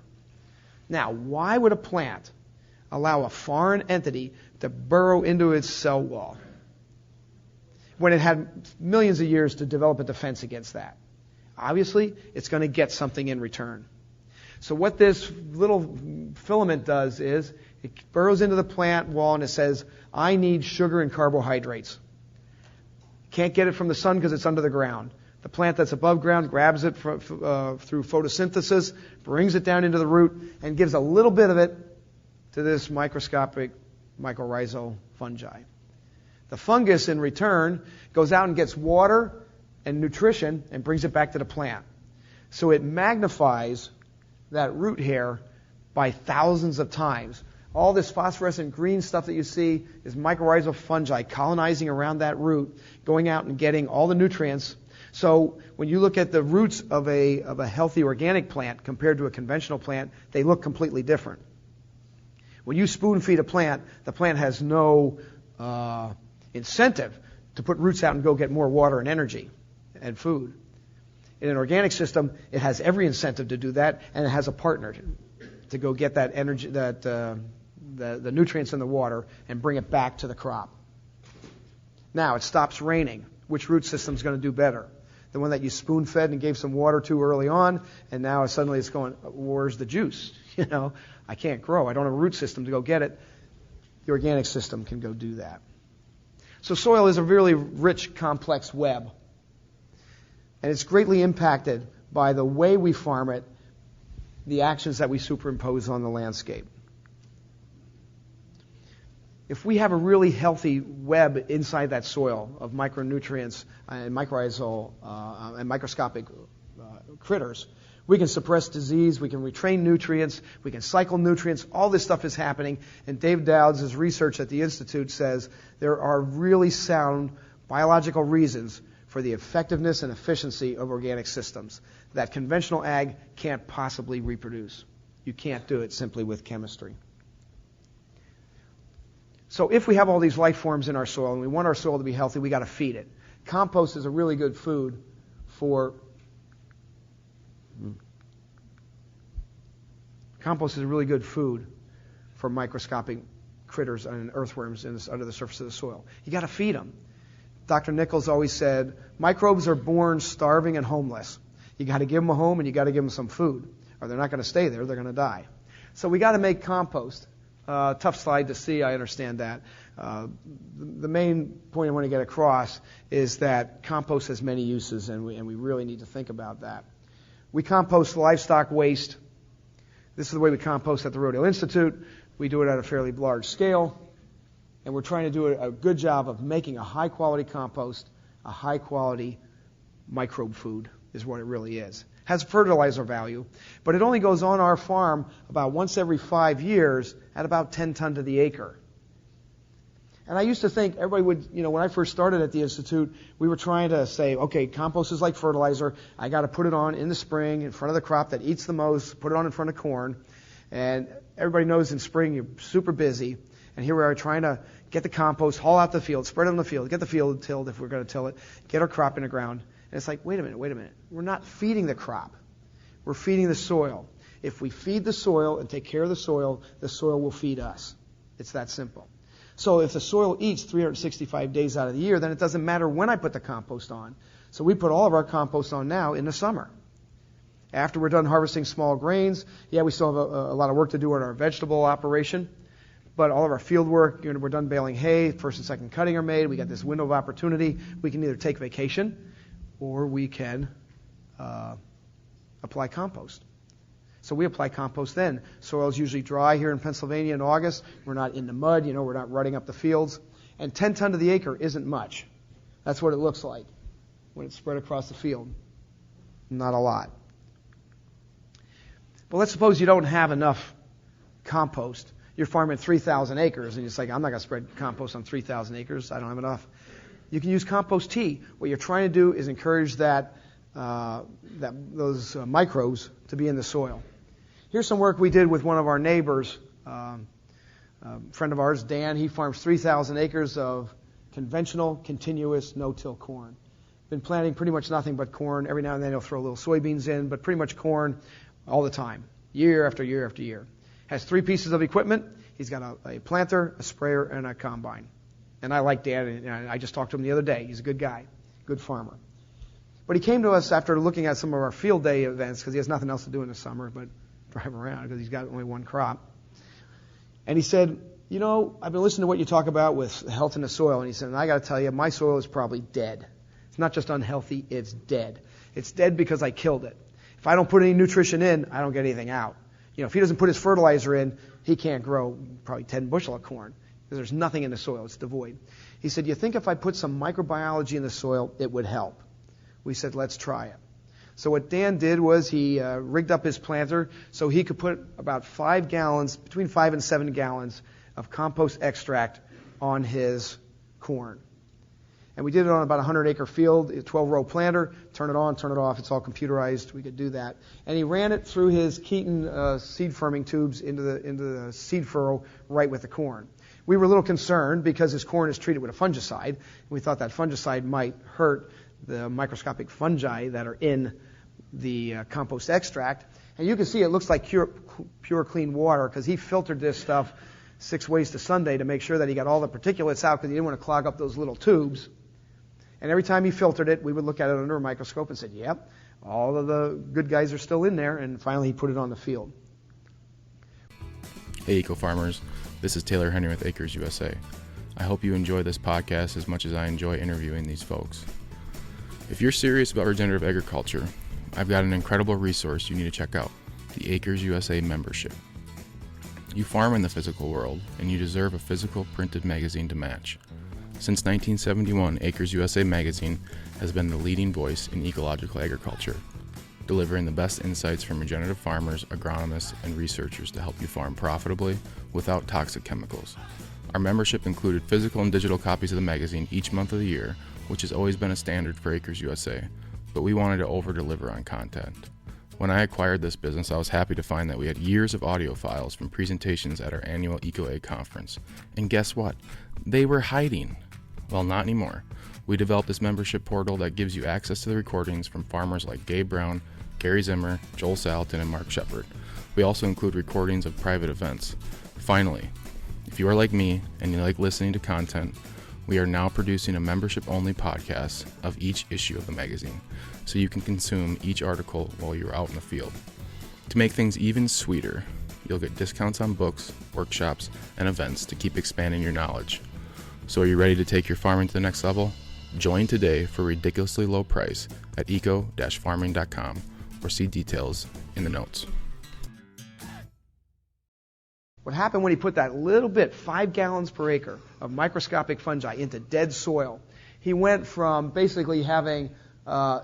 Now, why would a plant allow a foreign entity to burrow into its cell wall when it had millions of years to develop a defense against that? Obviously, it's going to get something in return. So what this little filament does is it burrows into the plant wall and it says, I need sugar and carbohydrates. Can't get it from the sun because it's under the ground. The plant that's above ground grabs it through photosynthesis, brings it down into the root, and gives a little bit of it to this microscopic mycorrhizal fungi. The fungus, in return, goes out and gets water and nutrition and brings it back to the plant. So it magnifies that root hair by thousands of times. All this phosphorescent green stuff that you see is mycorrhizal fungi colonizing around that root, going out and getting all the nutrients. So when you look at the roots of a healthy organic plant compared to a conventional plant, they look completely different. When you spoon feed a plant, the plant has no incentive to put roots out and go get more water and energy and food. In an organic system, it has every incentive to do that, and it has a partner to go get that energy, the nutrients in the water, and bring it back to the crop. Now it stops raining. Which root system is going to do better? The one that you spoon-fed and gave some water to early on, and now suddenly it's going, where's the juice? I can't grow. I don't have a root system to go get it. The organic system can go do that. So soil is a really rich, complex web. And it's greatly impacted by the way we farm it, the actions that we superimpose on the landscape. If we have a really healthy web inside that soil of micronutrients and mycorrhizal and microscopic critters, we can suppress disease, we can retrain nutrients, we can cycle nutrients. All this stuff is happening. And Dave Dowds' research at the Institute says there are really sound biological reasons for the effectiveness and efficiency of organic systems that conventional ag can't possibly reproduce. You can't do it simply with chemistry. So if we have all these life forms in our soil and we want our soil to be healthy, we got to feed it. Compost is a really good food for microscopic critters and earthworms under the surface of the soil. You got to feed them. Dr. Nichols always said, microbes are born starving and homeless. You got to give them a home and you got to give them some food, or they're not going to stay there. They're going to die. So we got to make compost. Tough slide to see. I understand that. The main point I want to get across is that compost has many uses, and we really need to think about that. We compost livestock waste. This is the way we compost at the Rodale Institute. We do it at a fairly large scale, and we're trying to do a good job of making a high-quality compost, a high-quality microbe food is what it really is. Has fertilizer value, but it only goes on our farm about once every 5 years at about 10 ton to the acre. And I used to think everybody would, when I first started at the Institute, we were trying to say, okay, compost is like fertilizer. I got to put it on in the spring in front of the crop that eats the most, put it on in front of corn. And everybody knows in spring you're super busy. And here we are trying to get the compost, haul out the field, spread it on the field, get the field tilled if we're going to till it, get our crop in the ground. And it's like, wait a minute. We're not feeding the crop. We're feeding the soil. If we feed the soil and take care of the soil will feed us. It's that simple. So if the soil eats 365 days out of the year, then it doesn't matter when I put the compost on. So we put all of our compost on now in the summer. After we're done harvesting small grains, we still have a lot of work to do on our vegetable operation. But all of our field work, we're done baling hay, first and second cutting are made. We got this window of opportunity. We can either take vacation or we can apply compost. So we apply compost then. Soil's usually dry here in Pennsylvania in August. We're not in the mud, we're not rutting up the fields. And 10 ton to the acre isn't much. That's what it looks like when it's spread across the field. Not a lot. But let's suppose you don't have enough compost. You're farming 3,000 acres, and it's like, I'm not going to spread compost on 3,000 acres. I don't have enough. You can use compost tea. What you're trying to do is encourage those microbes to be in the soil. Here's some work we did with one of our neighbors, a friend of ours, Dan. He farms 3,000 acres of conventional, continuous, no-till corn. Been planting pretty much nothing but corn. Every now and then he'll throw little soybeans in, but pretty much corn all the time, year after year after year. Has 3 pieces of equipment. He's got a planter, a sprayer, and a combine. And I like Dan, and I just talked to him the other day. He's a good guy, good farmer. But he came to us after looking at some of our field day events, because he has nothing else to do in the summer but drive around, because he's got only one crop. And he said, I've been listening to what you talk about with health in the soil. And he said, and I got to tell you, my soil is probably dead. It's not just unhealthy, it's dead. It's dead because I killed it. If I don't put any nutrition in, I don't get anything out. If he doesn't put his fertilizer in, he can't grow probably 10 bushel of corn, because there's nothing in the soil. It's devoid. He said, you think if I put some microbiology in the soil, it would help? We said, let's try it. So what Dan did was he rigged up his planter so he could put about 5 gallons, between 5 and 7 gallons of compost extract on his corn. And we did it on about a 100-acre field, a 12-row planter. Turn it on, turn it off. It's all computerized. We could do that. And he ran it through his Keaton seed firming tubes into the seed furrow right with the corn. We were a little concerned because his corn is treated with a fungicide. We thought that fungicide might hurt the microscopic fungi that are in the compost extract. And you can see it looks like pure clean water, because he filtered this stuff 6 ways to Sunday to make sure that he got all the particulates out, because he didn't want to clog up those little tubes. And every time he filtered it, we would look at it under a microscope and said, yep, all of the good guys are still in there. And finally he put it on the field. Hey, eco farmers. This is Taylor Henry with Acres U.S.A. I hope you enjoy this podcast as much as I enjoy interviewing these folks. If you're serious about regenerative agriculture, I've got an incredible resource you need to check out, the Acres U.S.A. membership. You farm in the physical world, and you deserve a physical printed magazine to match. Since 1971, Acres U.S.A. magazine has been the leading voice in ecological agriculture, delivering the best insights from regenerative farmers, agronomists, and researchers to help you farm profitably without toxic chemicals. Our membership included physical and digital copies of the magazine each month of the year, which has always been a standard for Acres U.S.A., but we wanted to over-deliver on content. When I acquired this business, I was happy to find that we had years of audio files from presentations at our annual EcoAg conference. And guess what? They were hiding. Well, not anymore. We developed this membership portal that gives you access to the recordings from farmers like Gabe Brown, Gary Zimmer, Joel Salatin, and Mark Shepard. We also include recordings of private events. Finally, if you are like me and you like listening to content, we are now producing a membership-only podcast of each issue of the magazine, so you can consume each article while you're out in the field. To make things even sweeter, you'll get discounts on books, workshops, and events to keep expanding your knowledge. So are you ready to take your farming to the next level? Join today for a ridiculously low price at eco-farming.com or see details in the notes. What happened when he put that little bit, 5 gallons per acre of microscopic fungi into dead soil, he went from basically having,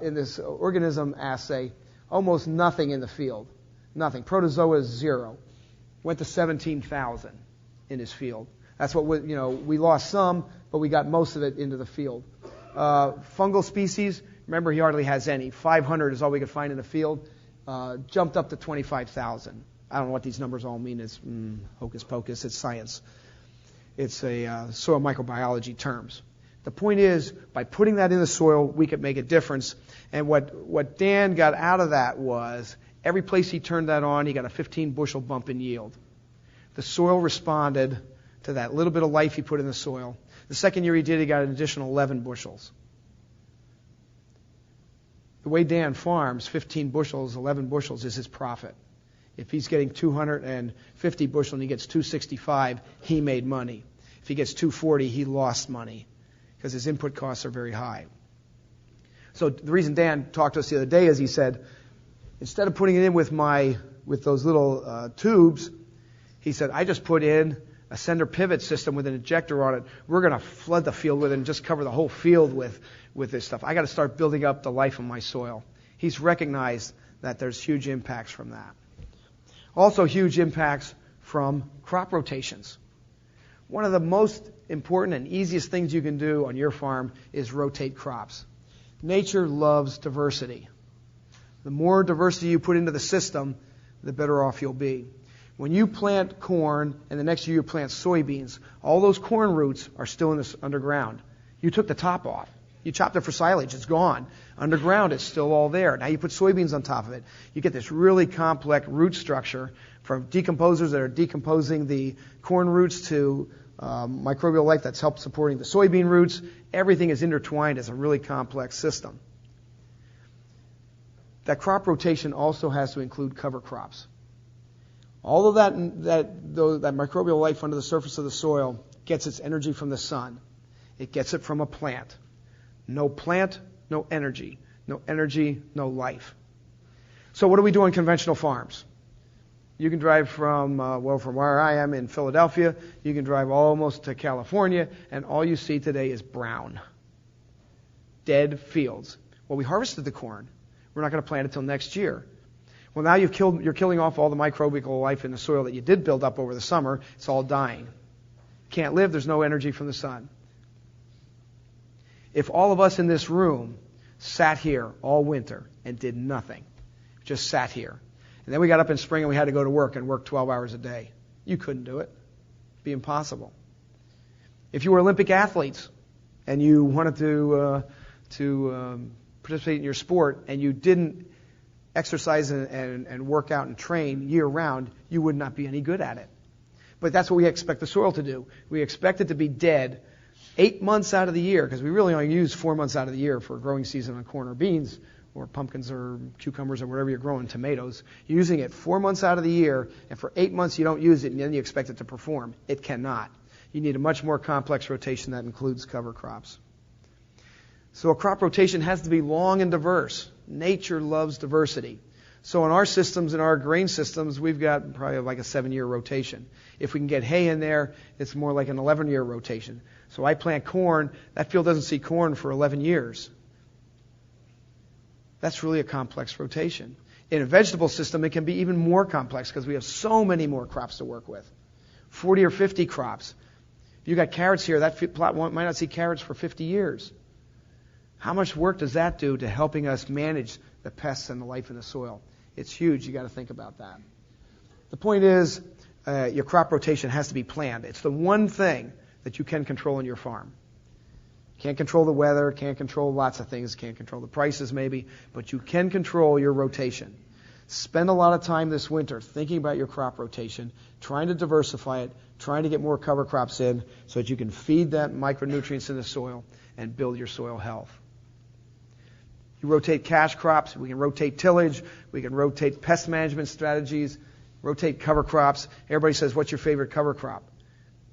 in this organism assay, almost nothing in the field. Nothing. Protozoa is 0. Went to 17,000 in his field. That's what we lost some, but we got most of it into the field. Fungal species, remember he hardly has any. 500 is all we could find in the field. Jumped up to 25,000. I don't know what these numbers all mean. It's hocus pocus. It's science. It's a soil microbiology terms. The point is, by putting that in the soil, we could make a difference. And what Dan got out of that was, every place he turned that on, he got a 15 bushel bump in yield. The soil responded to that little bit of life he put in the soil. The second year he did, he got an additional 11 bushels. The way Dan farms, 15 bushels, 11 bushels is his profit. If he's getting 250 bushel and he gets 265, he made money. If he gets 240, he lost money because his input costs are very high. So the reason Dan talked to us the other day is he said, instead of putting it in with those little tubes, he said, I just put in a sender pivot system with an injector on it. We're going to flood the field with it and just cover the whole field with this stuff. I got to start building up the life of my soil. He's recognized that there's huge impacts from that. Also huge impacts from crop rotations. One of the most important and easiest things you can do on your farm is rotate crops. Nature loves diversity. The more diversity you put into the system, the better off you'll be. When you plant corn and the next year you plant soybeans, all those corn roots are still in this underground. You took the top off. You chopped it for silage. It's gone. Underground, it's still all there. Now you put soybeans on top of it. You get this really complex root structure from decomposers that are decomposing the corn roots to microbial life that's helped supporting the soybean roots. Everything is intertwined as a really complex system. That crop rotation also has to include cover crops. All of that microbial life under the surface of the soil gets its energy from the sun. It gets it from a plant. No plant, no energy. No energy, no life. So what do we do on conventional farms? You can drive from where I am in Philadelphia, you can drive almost to California, and all you see today is brown. Dead fields. Well, we harvested the corn. We're not going to plant it till next year. Well, now you're killing off all the microbial life in the soil that you did build up over the summer. It's all dying. Can't live. There's no energy from the sun. If all of us in this room sat here all winter and did nothing, just sat here, and then we got up in spring and we had to go to work and work 12 hours a day, you couldn't do it. It'd be impossible. If you were Olympic athletes and you wanted to participate in your sport and you didn't exercise and work out and train year-round, you would not be any good at it. But that's what we expect the soil to do. We expect it to be dead 8 months out of the year, because we really only use 4 months out of the year for a growing season on corn or beans or pumpkins or cucumbers or whatever you're growing, tomatoes. You're using it 4 months out of the year, and for 8 months you don't use it, and then you expect it to perform. It cannot. You need a much more complex rotation that includes cover crops. So a crop rotation has to be long and diverse. Nature loves diversity. So in our systems, in our grain systems, we've got probably like a 7-year rotation. If we can get hay in there, it's more like an 11-year rotation. So I plant corn, that field doesn't see corn for 11 years. That's really a complex rotation. In a vegetable system, it can be even more complex because we have so many more crops to work with. 40 or 50 crops. If you got carrots here, that plot might not see carrots for 50 years. How much work does that do to helping us manage the pests and the life in the soil? It's huge. You got to think about that. The point is, your crop rotation has to be planned. It's the one thing that you can control in your farm. Can't control the weather, can't control lots of things, can't control the prices maybe, but you can control your rotation. Spend a lot of time this winter thinking about your crop rotation, trying to diversify it, trying to get more cover crops in so that you can feed that micronutrients in the soil and build your soil health. You rotate cash crops, we can rotate tillage, we can rotate pest management strategies, rotate cover crops. Everybody says, what's your favorite cover crop?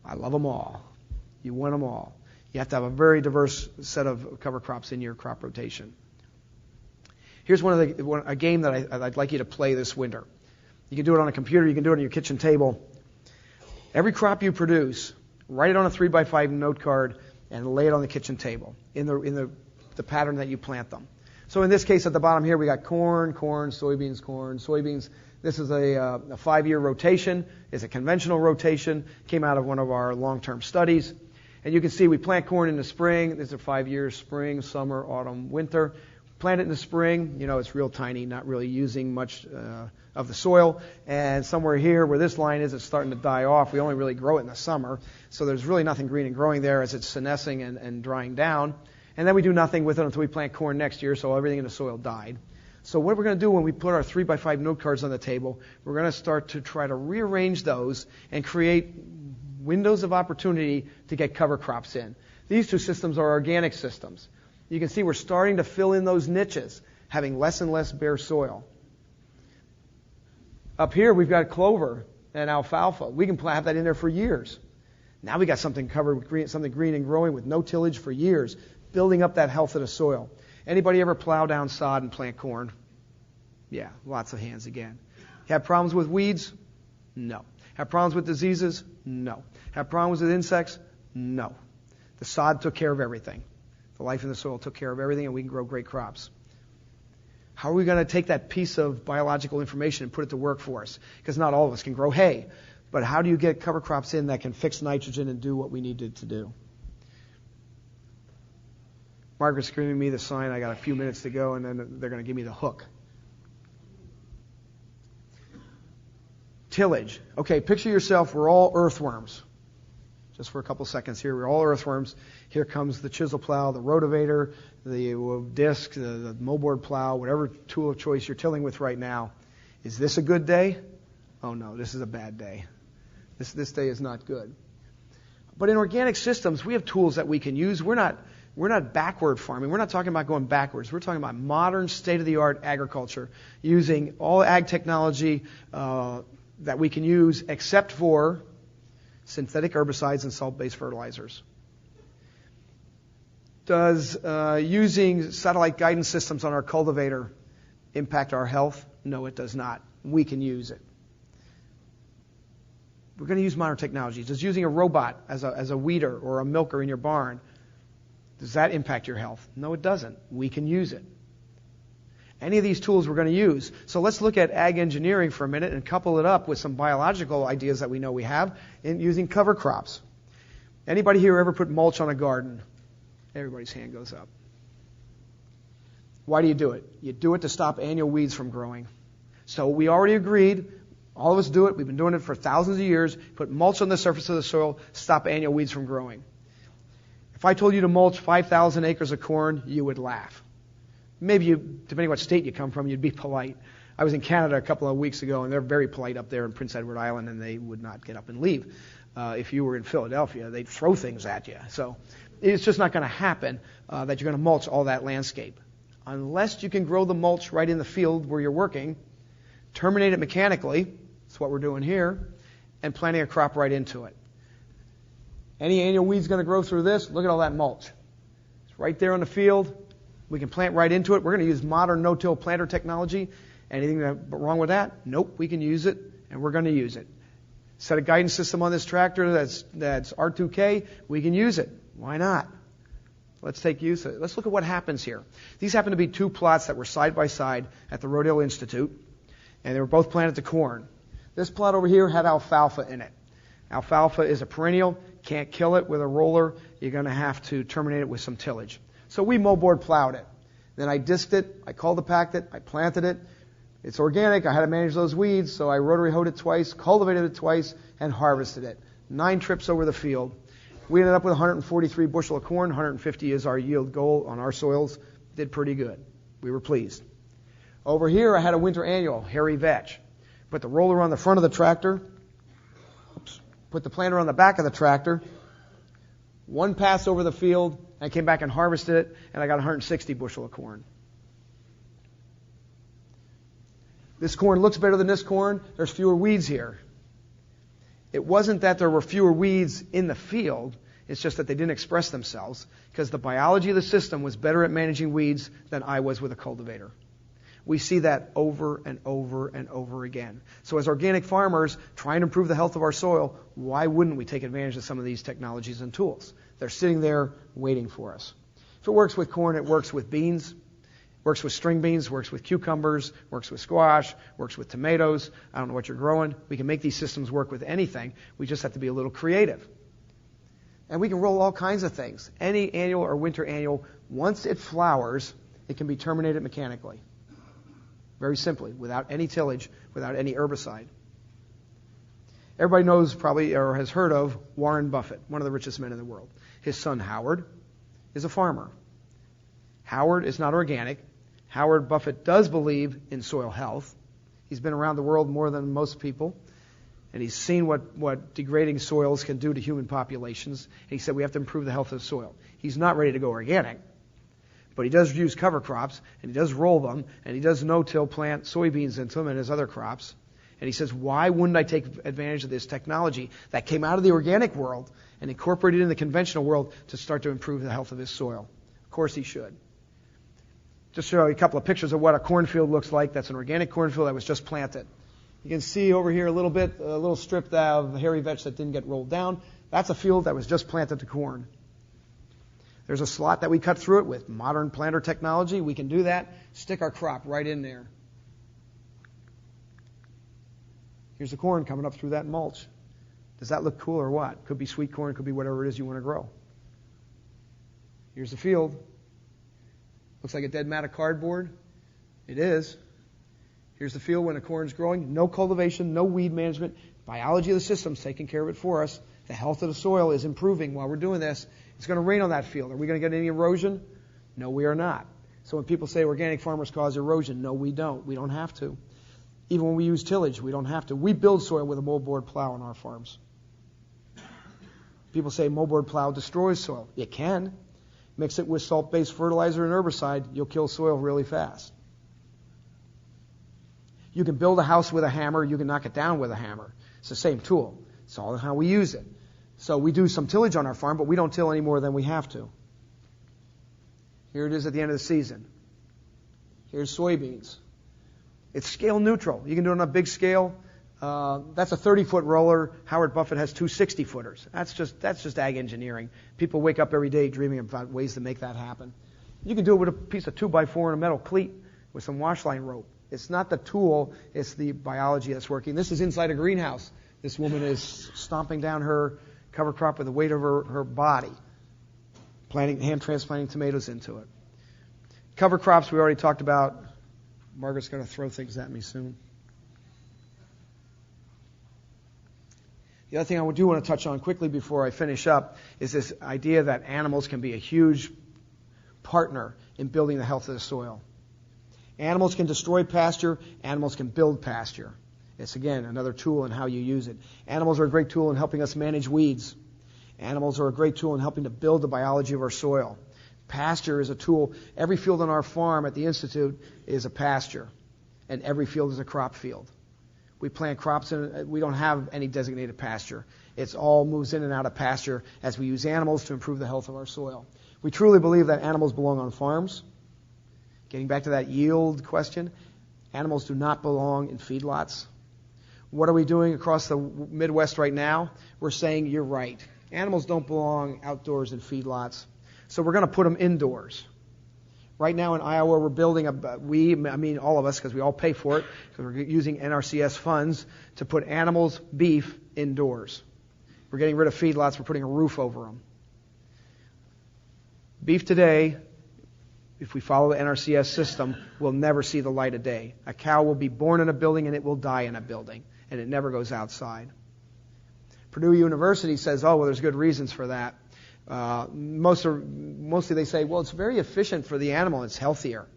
I love them all. You want them all. You have to have a very diverse set of cover crops in your crop rotation. Here's a game that I'd like you to play this winter. You can do it on a computer, you can do it on your kitchen table. Every crop you produce, write it on a 3x5 note card and lay it on the kitchen table in the pattern that you plant them. So in this case, at the bottom here, we got corn, soybeans. This is a 5-year rotation. It's a conventional rotation. Came out of one of our long-term studies. And you can see we plant corn in the spring. These are 5 years, spring, summer, autumn, winter. Plant it in the spring. You know, it's real tiny, not really using much of the soil. And somewhere here where this line is, it's starting to die off. We only really grow it in the summer. So there's really nothing green and growing there as it's senescing and drying down. And then we do nothing with it until we plant corn next year, so everything in the soil died. So what we're going to do when we put our 3x5 note cards on the table, we're going to start to try to rearrange those and create windows of opportunity to get cover crops in. These two systems are organic systems. You can see we're starting to fill in those niches, having less and less bare soil. Up here we've got clover and alfalfa. We can have that in there for years. Now we got something covered with green, something green and growing with no tillage for years, building up that health of the soil. Anybody ever plow down sod and plant corn? Yeah, lots of hands again. Have problems with weeds? No. Have problems with diseases? No. Have problems with insects? No. The sod took care of everything. The life in the soil took care of everything, and we can grow great crops. How are we going to take that piece of biological information and put it to work for us? Because not all of us can grow hay. But how do you get cover crops in that can fix nitrogen and do what we need to do? Margaret's giving me the sign. I got a few minutes to go, and then they're going to give me the hook. Tillage. Okay, picture yourself, we're all earthworms. Just for a couple seconds here, we're all earthworms. Here comes the chisel plow, the rotavator, the disc, the moldboard plow, whatever tool of choice you're tilling with right now. Is this a good day? Oh no, this is a bad day. This day is not good. But in organic systems, we have tools that we can use. We're not backward farming. We're not talking about going backwards. We're talking about modern, state-of-the-art agriculture using all ag technology that we can use except for synthetic herbicides and salt-based fertilizers. Does using satellite guidance systems on our cultivator impact our health? No, it does not. We can use it. We're going to use modern technology. Does using a robot as a weeder or a milker in your barn, does that impact your health? No, it doesn't. We can use it. Any of these tools we're going to use. So let's look at ag engineering for a minute and couple it up with some biological ideas that we know we have in using cover crops. Anybody here ever put mulch on a garden? Everybody's hand goes up. Why do you do it? You do it to stop annual weeds from growing. So we already agreed. All of us do it. We've been doing it for thousands of years. Put mulch on the surface of the soil, stop annual weeds from growing. If I told you to mulch 5,000 acres of corn, you would laugh. Maybe you, depending what state you come from, you'd be polite. I was in Canada a couple of weeks ago, and they're very polite up there in Prince Edward Island, and they would not get up and leave. If you were in Philadelphia, they'd throw things at you. So it's just not going to happen that you're going to mulch all that landscape. Unless you can grow the mulch right in the field where you're working, terminate it mechanically, that's what we're doing here, and planting a crop right into it. Any annual weed's going to grow through this, look at all that mulch. It's right there on the field. We can plant right into it. We're going to use modern no-till planter technology. Anything wrong with that? Nope, we can use it, and we're going to use it. Set a guidance system on this tractor that's R2K, we can use it. Why not? Let's take use of it. Let's look at what happens here. These happen to be two plots that were side by side at the Rodale Institute, and they were both planted to corn. This plot over here had alfalfa in it. Alfalfa is a perennial. Can't kill it with a roller. You're going to have to terminate it with some tillage. So we moldboard plowed it. Then I disked it. I cultipacked it. I planted it. It's organic. I had to manage those weeds, so I rotary hoed it twice, cultivated it twice, and harvested it. 9 trips over the field. We ended up with 143 bushel of corn. 150 is our yield goal on our soils. Did pretty good. We were pleased. Over here, I had a winter annual, hairy vetch. Put the roller on the front of the tractor. Put the planter on the back of the tractor. One pass over the field, I came back and harvested it, and I got 160 bushel of corn. This corn looks better than this corn. There's fewer weeds here. It wasn't that there were fewer weeds in the field. It's just that they didn't express themselves because the biology of the system was better at managing weeds than I was with a cultivator. We see that over and over and over again. So as organic farmers trying to improve the health of our soil, why wouldn't we take advantage of some of these technologies and tools? They're sitting there waiting for us. If it works with corn, it works with beans, works with string beans, works with cucumbers, works with squash, works with tomatoes. I don't know what you're growing. We can make these systems work with anything. We just have to be a little creative. And we can roll all kinds of things. Any annual or winter annual, once it flowers, it can be terminated mechanically. Very simply, without any tillage, without any herbicide. Everybody knows probably or has heard of Warren Buffett, one of the richest men in the world. His son Howard is a farmer. Howard is not organic. Howard Buffett does believe in soil health. He's been around the world more than most people, and he's seen what degrading soils can do to human populations. And he said we have to improve the health of the soil. He's not ready to go organic. But he does use cover crops, and he does roll them, and he does no-till plant soybeans into them and his other crops. And he says, why wouldn't I take advantage of this technology that came out of the organic world and incorporate it in the conventional world to start to improve the health of his soil? Of course he should. Just show you a couple of pictures of what a cornfield looks like. That's an organic cornfield that was just planted. You can see over here a little strip of hairy vetch that didn't get rolled down. That's a field that was just planted to corn. There's a slot that we cut through it with modern planter technology. We can do that. Stick our crop right in there. Here's the corn coming up through that mulch. Does that look cool or what? Could be sweet corn, could be whatever it is you want to grow. Here's the field. Looks like a dead mat of cardboard. It is. Here's the field when the corn's growing. No cultivation, no weed management. Biology of the system's taking care of it for us. The health of the soil is improving while we're doing this. It's going to rain on that field. Are we going to get any erosion? No, we are not. So when people say organic farmers cause erosion, no, we don't. We don't have to. Even when we use tillage, we don't have to. We build soil with a moldboard plow on our farms. People say moldboard plow destroys soil. It can. Mix it with salt-based fertilizer and herbicide, you'll kill soil really fast. You can build a house with a hammer. You can knock it down with a hammer. It's the same tool. It's all in how we use it. So we do some tillage on our farm, but we don't till any more than we have to. Here it is at the end of the season. Here's soybeans. It's scale neutral. You can do it on a big scale. That's a 30-foot roller. Howard Buffett has two 60-footers. That's just ag engineering. People wake up every day dreaming about ways to make that happen. You can do it with a piece of 2x4 and a metal cleat with some wash line rope. It's not the tool, it's the biology that's working. This is inside a greenhouse. This woman is stomping down her cover crop with the weight of her body, hand transplanting tomatoes into it. Cover crops we already talked about. Margaret's going to throw things at me soon. The other thing I do want to touch on quickly before I finish up is this idea that animals can be a huge partner in building the health of the soil. Animals can destroy pasture. Animals can build pasture. It's, again, another tool in how you use it. Animals are a great tool in helping us manage weeds. Animals are a great tool in helping to build the biology of our soil. Pasture is a tool. Every field on our farm at the Institute is a pasture, and every field is a crop field. We plant crops, and we don't have any designated pasture. It's all moves in and out of pasture as we use animals to improve the health of our soil. We truly believe that animals belong on farms. Getting back to that yield question, animals do not belong in feedlots. What are we doing across the Midwest right now? We're saying, you're right. Animals don't belong outdoors in feedlots. So we're going to put them indoors. Right now in Iowa, we're building all of us, because we all pay for it, because we're using NRCS funds to put animals, beef, indoors. We're getting rid of feedlots. We're putting a roof over them. Beef today, if we follow the NRCS system, will never see the light of day. A cow will be born in a building and it will die in a building, and it never goes outside. Purdue University says, there's good reasons for that. Mostly they say, it's very efficient for the animal. It's healthier.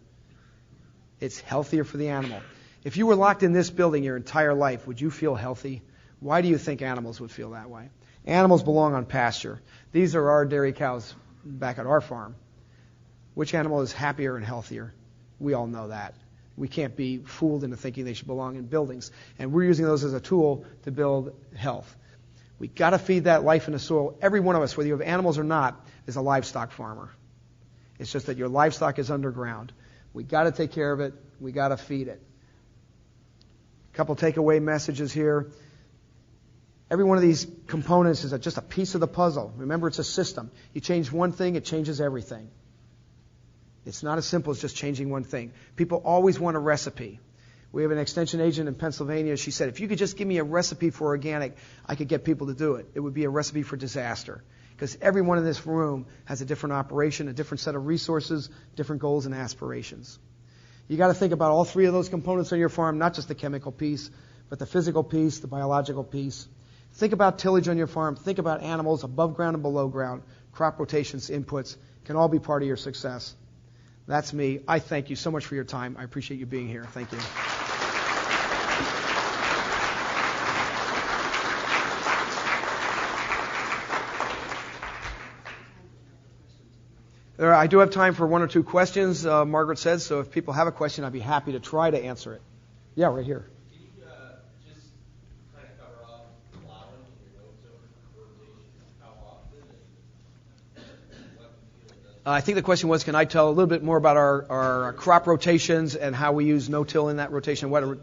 It's healthier for the animal. If you were locked in this building your entire life, would you feel healthy? Why do you think animals would feel that way? Animals belong on pasture. These are our dairy cows back at our farm. Which animal is happier and healthier? We all know that. We can't be fooled into thinking they should belong in buildings. And we're using those as a tool to build health. We got to feed that life in the soil. Every one of us, whether you have animals or not, is a livestock farmer. It's just that your livestock is underground. We got to take care of it. We got to feed it. A couple takeaway messages here. Every one of these components is just a piece of the puzzle. Remember, it's a system. You change one thing, it changes everything. It's not as simple as just changing one thing. People always want a recipe. We have an extension agent in Pennsylvania. She said, if you could just give me a recipe for organic, I could get people to do it. It would be a recipe for disaster. Because everyone in this room has a different operation, a different set of resources, different goals and aspirations. You got to think about all three of those components on your farm, not just the chemical piece, but the physical piece, the biological piece. Think about tillage on your farm. Think about animals above ground and below ground. Crop rotations, inputs can all be part of your success. That's me. I thank you so much for your time. I appreciate you being here. Thank you. I do have time for one or two questions, Margaret said, so if people have a question, I'd be happy to try to answer it. Yeah, right here. Can you just kind of cover off plowing in your no-till rotation? How often and what the field does? I think the question was, can I tell a little bit more about our crop rotations and how we use no-till in that rotation? Well,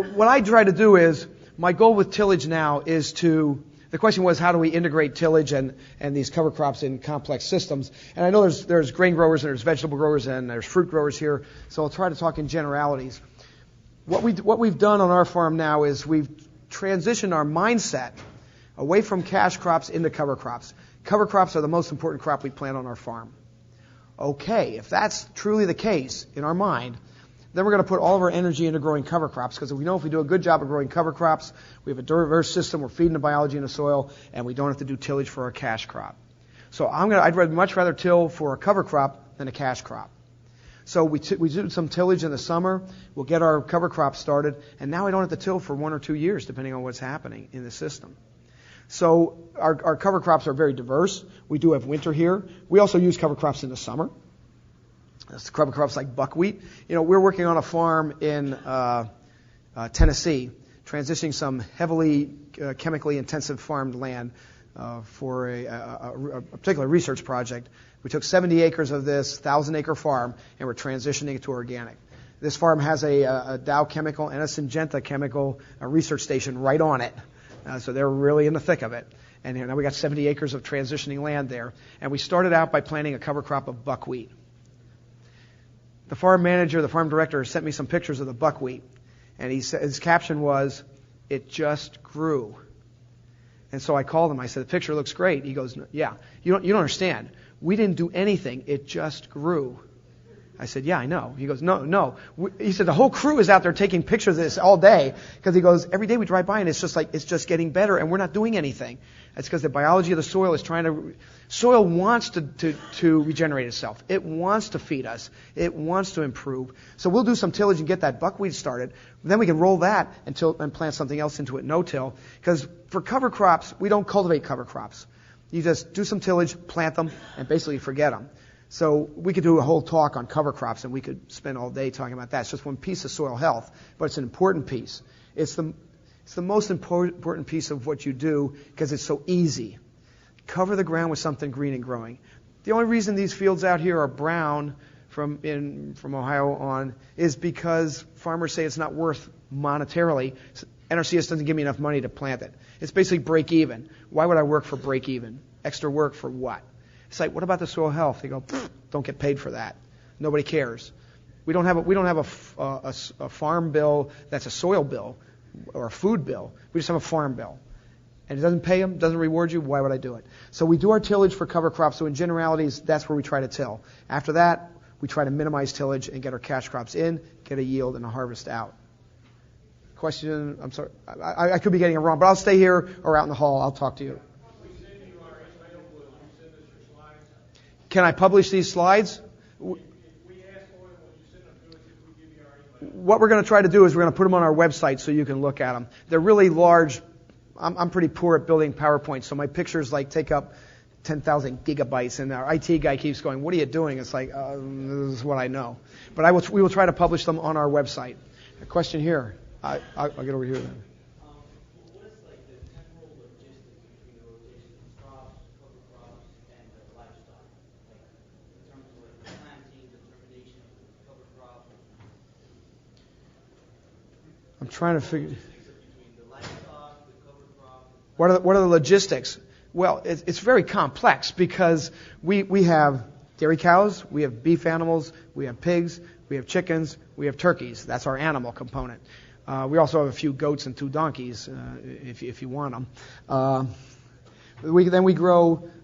what I try to do is, my goal with tillage now is to... The question was, how do we integrate tillage and these cover crops in complex systems? And I know there's grain growers and there's vegetable growers and there's fruit growers here, so I'll try to talk in generalities. What we've done on our farm now is we've transitioned our mindset away from cash crops into cover crops. Cover crops are the most important crop we plant on our farm. Okay, if that's truly the case in our mind, then we're going to put all of our energy into growing cover crops, because we know if we do a good job of growing cover crops, we have a diverse system, we're feeding the biology in the soil, and we don't have to do tillage for our cash crop. So I'd much rather till for a cover crop than a cash crop. So we do some tillage in the summer, we'll get our cover crop started, and now we don't have to till for 1 or 2 years, depending on what's happening in the system. So our cover crops are very diverse. We do have winter here. We also use cover crops in the summer. That's cover crops like buckwheat. You know, we're working on a farm in Tennessee, transitioning some heavily chemically intensive farmed land for a particular research project. We took 70 acres of this 1,000-acre farm, and we're transitioning it to organic. This farm has a Dow Chemical and a Syngenta Chemical research station right on it. So they're really in the thick of it. And now we got 70 acres of transitioning land there. And we started out by planting a cover crop of buckwheat. The farm manager, the farm director, sent me some pictures of the buckwheat. And his caption was, "It just grew." And so I called him. I said, "The picture looks great." He goes, "Yeah, you don't understand. We didn't do anything. It just grew." I said, "Yeah, I know." He goes, No. He said, "The whole crew is out there taking pictures of this all day." Because he goes, "Every day we drive by and it's just getting better and we're not doing anything." That's because the biology of the soil is soil wants to regenerate itself. It wants to feed us. It wants to improve. So we'll do some tillage and get that buckwheat started. Then we can roll that and plant something else into it, no-till. Because for cover crops, we don't cultivate cover crops. You just do some tillage, plant them, and basically forget them. So we could do a whole talk on cover crops, and we could spend all day talking about that. It's just one piece of soil health, but it's an important piece. It's the most important piece of what you do because it's so easy. Cover the ground with something green and growing. The only reason these fields out here are brown from Ohio on is because farmers say it's not worth monetarily. NRCS doesn't give me enough money to plant it. It's basically break even. Why would I work for break even? Extra work for what? It's like, what about the soil health? They go, don't get paid for that. Nobody cares. We don't have a farm bill that's a soil bill or a food bill. We just have a farm bill. And it doesn't pay them, doesn't reward you. Why would I do it? So we do our tillage for cover crops. So in generalities, that's where we try to till. After that, we try to minimize tillage and get our cash crops in, get a yield and a harvest out. Question? I'm sorry. I could be getting it wrong, but I'll stay here or out in the hall. I'll talk to you. Can I publish these slides? W- If we ask for them, would you send them to us if we give you our email? What we're going to try to do is we're going to put them on our website so you can look at them. They're really large. I'm pretty poor at building PowerPoint, so my pictures like take up 10,000 gigabytes, and our IT guy keeps going, "What are you doing?" It's like, this is what I know. But we will try to publish them on our website. A question here. I'll get over here then. What is like the temporal logistics between the rotation of crops, cover crops, and livestock? Like in terms of like planting, determination of cover crop. I'm trying to figure. Between the livestock, the cover crop. What are the logistics? Well, it's very complex because we have dairy cows, we have beef animals, we have pigs, we have chickens, we have turkeys. That's our animal component. We also have a few goats and 2 donkeys, if you want them. We have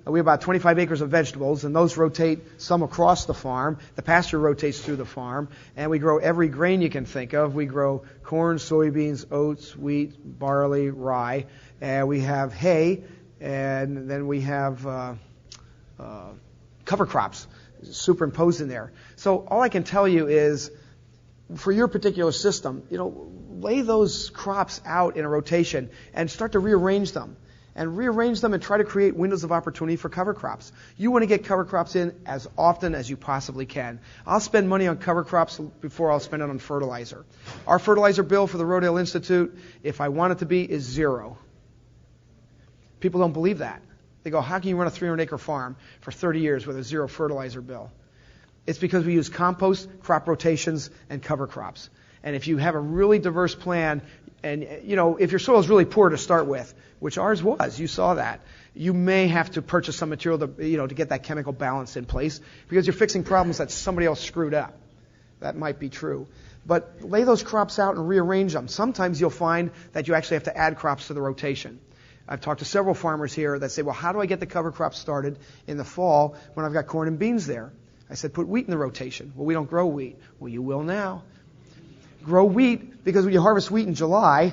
about 25 acres of vegetables, and those rotate some across the farm. The pasture rotates through the farm, and we grow every grain you can think of. We grow corn, soybeans, oats, wheat, barley, rye, and we have hay, and then we have cover crops superimposed in there. So all I can tell you is, for your particular system, lay those crops out in a rotation and start to rearrange them. And rearrange them and try to create windows of opportunity for cover crops. You want to get cover crops in as often as you possibly can. I'll spend money on cover crops before I'll spend it on fertilizer. Our fertilizer bill for the Rodale Institute, if I want it to be, is 0. People don't believe that. They go, how can you run a 300-acre farm for 30 years with a 0 fertilizer bill? It's because we use compost, crop rotations, and cover crops. And if you have a really diverse plan, and if your soil is really poor to start with, which ours was, you saw that, you may have to purchase some material to get that chemical balance in place because you're fixing problems that somebody else screwed up. That might be true. But lay those crops out and rearrange them. Sometimes you'll find that you actually have to add crops to the rotation. I've talked to several farmers here that say, well, how do I get the cover crops started in the fall when I've got corn and beans there? I said, put wheat in the rotation. Well, we don't grow wheat. Well, you will now. Grow wheat, because when you harvest wheat in July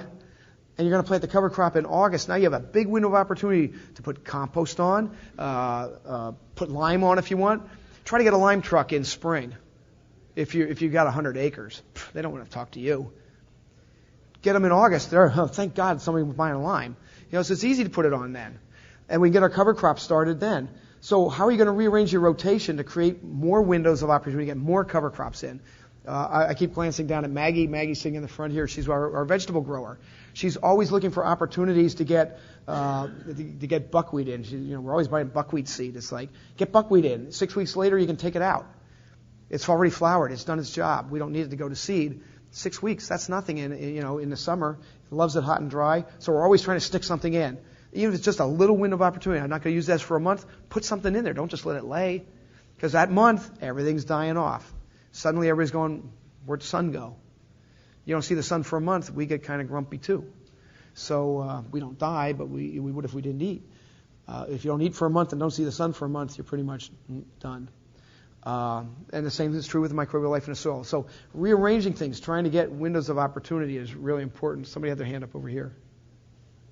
and you're going to plant the cover crop in August, now you have a big window of opportunity to put compost on, put lime on if you want. Try to get a lime truck in spring if you've got 100 acres. They don't want to talk to you. Get them in August. Thank God somebody was buying lime. So it's easy to put it on then. And we can get our cover crop started then. So how are you going to rearrange your rotation to create more windows of opportunity, get more cover crops in? I keep glancing down at Maggie. Maggie's sitting in the front here. She's our vegetable grower. She's always looking for opportunities to get buckwheat in. We're always buying buckwheat seed. It's like, get buckwheat in. 6 weeks later, you can take it out. It's already flowered. It's done its job. We don't need it to go to seed. 6 weeks, that's nothing in the summer. It loves it hot and dry. So we're always trying to stick something in. Even if it's just a little window of opportunity. I'm not going to use that for a month. Put something in there. Don't just let it lay. Because that month, everything's dying off. Suddenly everybody's going, where'd the sun go? You don't see the sun for a month, we get kind of grumpy too. So we don't die, but we would if we didn't eat. If you don't eat for a month and don't see the sun for a month, you're pretty much done. And the same is true with microbial life in the soil. So rearranging things, trying to get windows of opportunity is really important. Somebody had their hand up over here.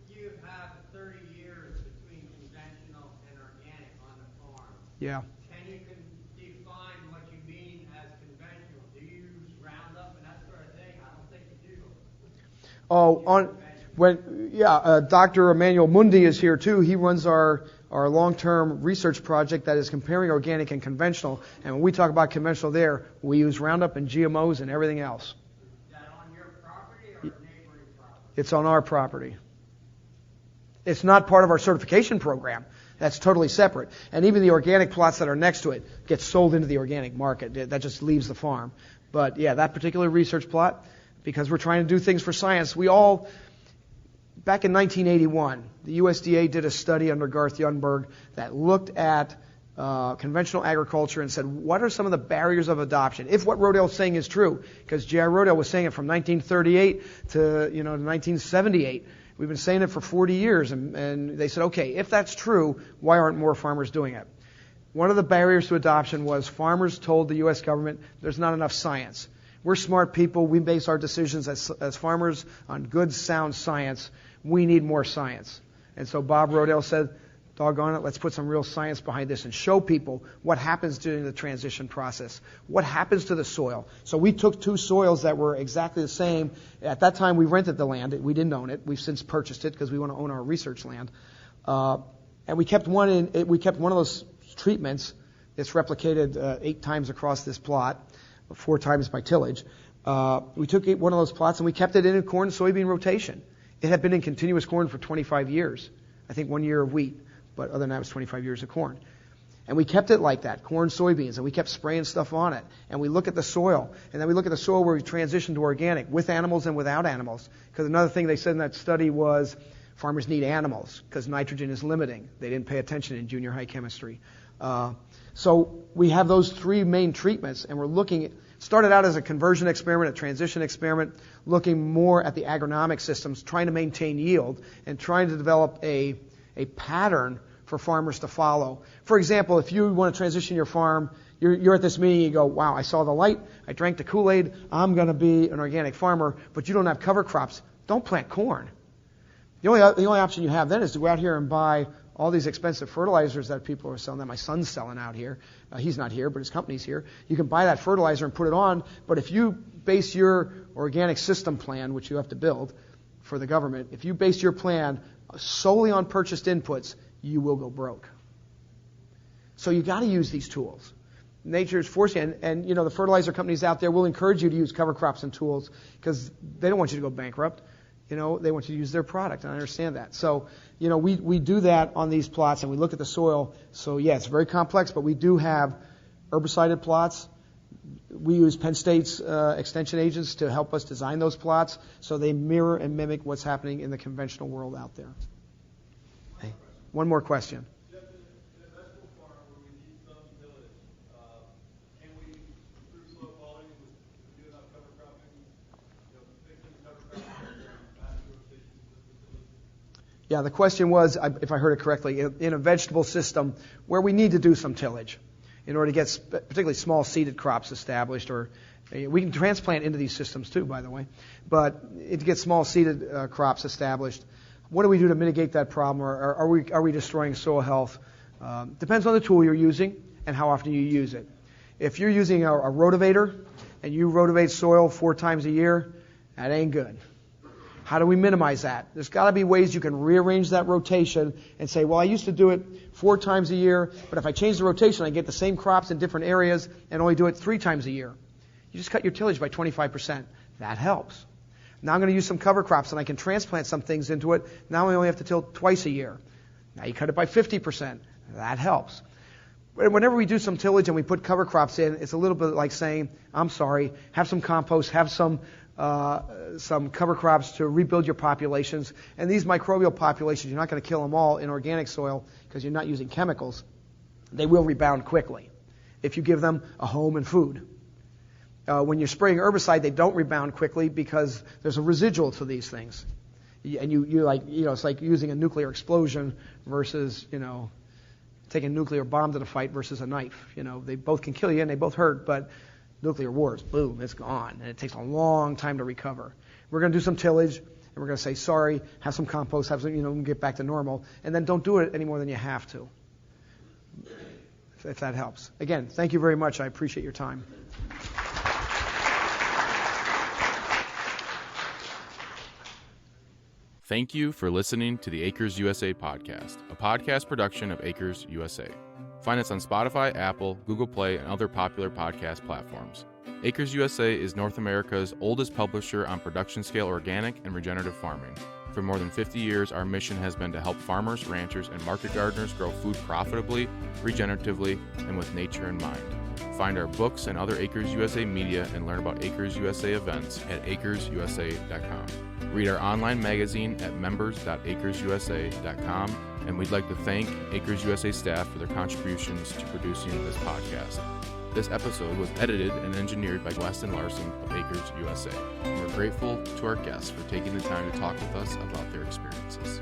You have 30 years between conventional and organic on the farm. Yeah. Can you define what you mean as conventional? Do you use Roundup and that sort of thing? I don't think you do. Dr. Emmanuel Mundi is here too. He runs our long-term research project that is comparing organic and conventional. And when we talk about conventional there, we use Roundup and GMOs and everything else. Is that on your property or neighboring property? It's on our property. It's not part of our certification program. That's totally separate. And even the organic plots that are next to it get sold into the organic market. That just leaves the farm. But yeah, that particular research plot, because we're trying to do things for science, back in 1981, the USDA did a study under Garth Youngberg that looked at conventional agriculture and said, what are some of the barriers of adoption? If what Rodale's saying is true, because J.R. Rodale was saying it from 1938 to 1978. We've been saying it for 40 years, and they said, okay, if that's true, why aren't more farmers doing it? One of the barriers to adoption was farmers told the U.S. government there's not enough science. We're smart people. We base our decisions as farmers on good, sound science. We need more science. And so Bob Rodale said, doggone it, let's put some real science behind this and show people what happens during the transition process. What happens to the soil? So we took 2 soils that were exactly the same. At that time, we rented the land. We didn't own it. We've since purchased it because we want to own our research land. And we kept one of those treatments. It's replicated 8 times across this plot, 4 times by tillage. We took one of those plots and we kept it in a corn soybean rotation. It had been in continuous corn for 25 years. I think 1 year of wheat, but other than that, it was 25 years of corn. And we kept it like that, corn, soybeans, and we kept spraying stuff on it. And we look at the soil, and then we look at the soil where we transitioned to organic, with animals and without animals. Because another thing they said in that study was farmers need animals, because nitrogen is limiting. They didn't pay attention in junior high chemistry. So we have those 3 main treatments, and we're looking at, started out as a conversion experiment, a transition experiment, looking more at the agronomic systems, trying to maintain yield, and trying to develop a pattern for farmers to follow. For example, if you want to transition your farm, you're at this meeting, you go, wow, I saw the light, I drank the Kool-Aid, I'm going to be an organic farmer, but you don't have cover crops. Don't plant corn. The only option you have then is to go out here and buy all these expensive fertilizers that people are selling, that my son's selling out here. He's not here, but his company's here. You can buy that fertilizer and put it on, but if you base your organic system plan, which you have to build for the government, if you base your plan solely on purchased inputs, you will go broke. So you got to use these tools. Nature is forcing you, and the fertilizer companies out there will encourage you to use cover crops and tools because they don't want you to go bankrupt. They want you to use their product, and I understand that. So, we do that on these plots, and we look at the soil. So, yeah, it's very complex, but we do have herbicided plots. We use Penn State's extension agents to help us design those plots so they mirror and mimic what's happening in the conventional world out there. Hey, one more question. In a vegetable farm where we need some tillage, can we improve soil quality with doing enough cover cropping, fixing cover cropping, master rotations with tillage? Yeah, the question was, if I heard it correctly, in a vegetable system where we need to do some tillage in order to get particularly small seeded crops established, or we can transplant into these systems too, by the way, but to get small seeded crops established, what do we do to mitigate that problem, or are we destroying soil health? Depends on the tool you're using and how often you use it. If you're using a rotavator and you rotivate soil 4 times a year, that ain't good. How do we minimize that? There's got to be ways you can rearrange that rotation and say, well, I used to do it 4 times a year, but if I change the rotation, I get the same crops in different areas and only do it 3 times a year. You just cut your tillage by 25%. That helps. Now I'm going to use some cover crops and I can transplant some things into it. Now I only have to till twice a year. Now you cut it by 50%. That helps. Whenever we do some tillage and we put cover crops in, it's a little bit like saying, I'm sorry, have some compost, have some cover crops to rebuild your populations. And these microbial populations, you're not going to kill them all in organic soil because you're not using chemicals. They will rebound quickly if you give them a home and food. When you're spraying herbicide, they don't rebound quickly because there's a residual to these things. And it's like using a nuclear explosion versus, taking a nuclear bomb to the fight versus a knife. They both can kill you and they both hurt, but nuclear wars, boom, it's gone. And it takes a long time to recover. We're going to do some tillage, and we're going to say, sorry, have some compost, have some, get back to normal, and then don't do it any more than you have to, if that helps. Again, thank you very much. I appreciate your time. Thank you for listening to the Acres USA podcast, a podcast production of Acres USA. Find us on Spotify, Apple, Google Play, and other popular podcast platforms. Acres USA is North America's oldest publisher on production-scale organic and regenerative farming. For more than 50 years, our mission has been to help farmers, ranchers, and market gardeners grow food profitably, regeneratively, and with nature in mind. Find our books and other Acres USA media and learn about Acres USA events at acresusa.com. Read our online magazine at members.acresusa.com, and we'd like to thank Acres USA staff for their contributions to producing this podcast. This episode was edited and engineered by Weston Larson of Acres USA. We're grateful to our guests for taking the time to talk with us about their experiences.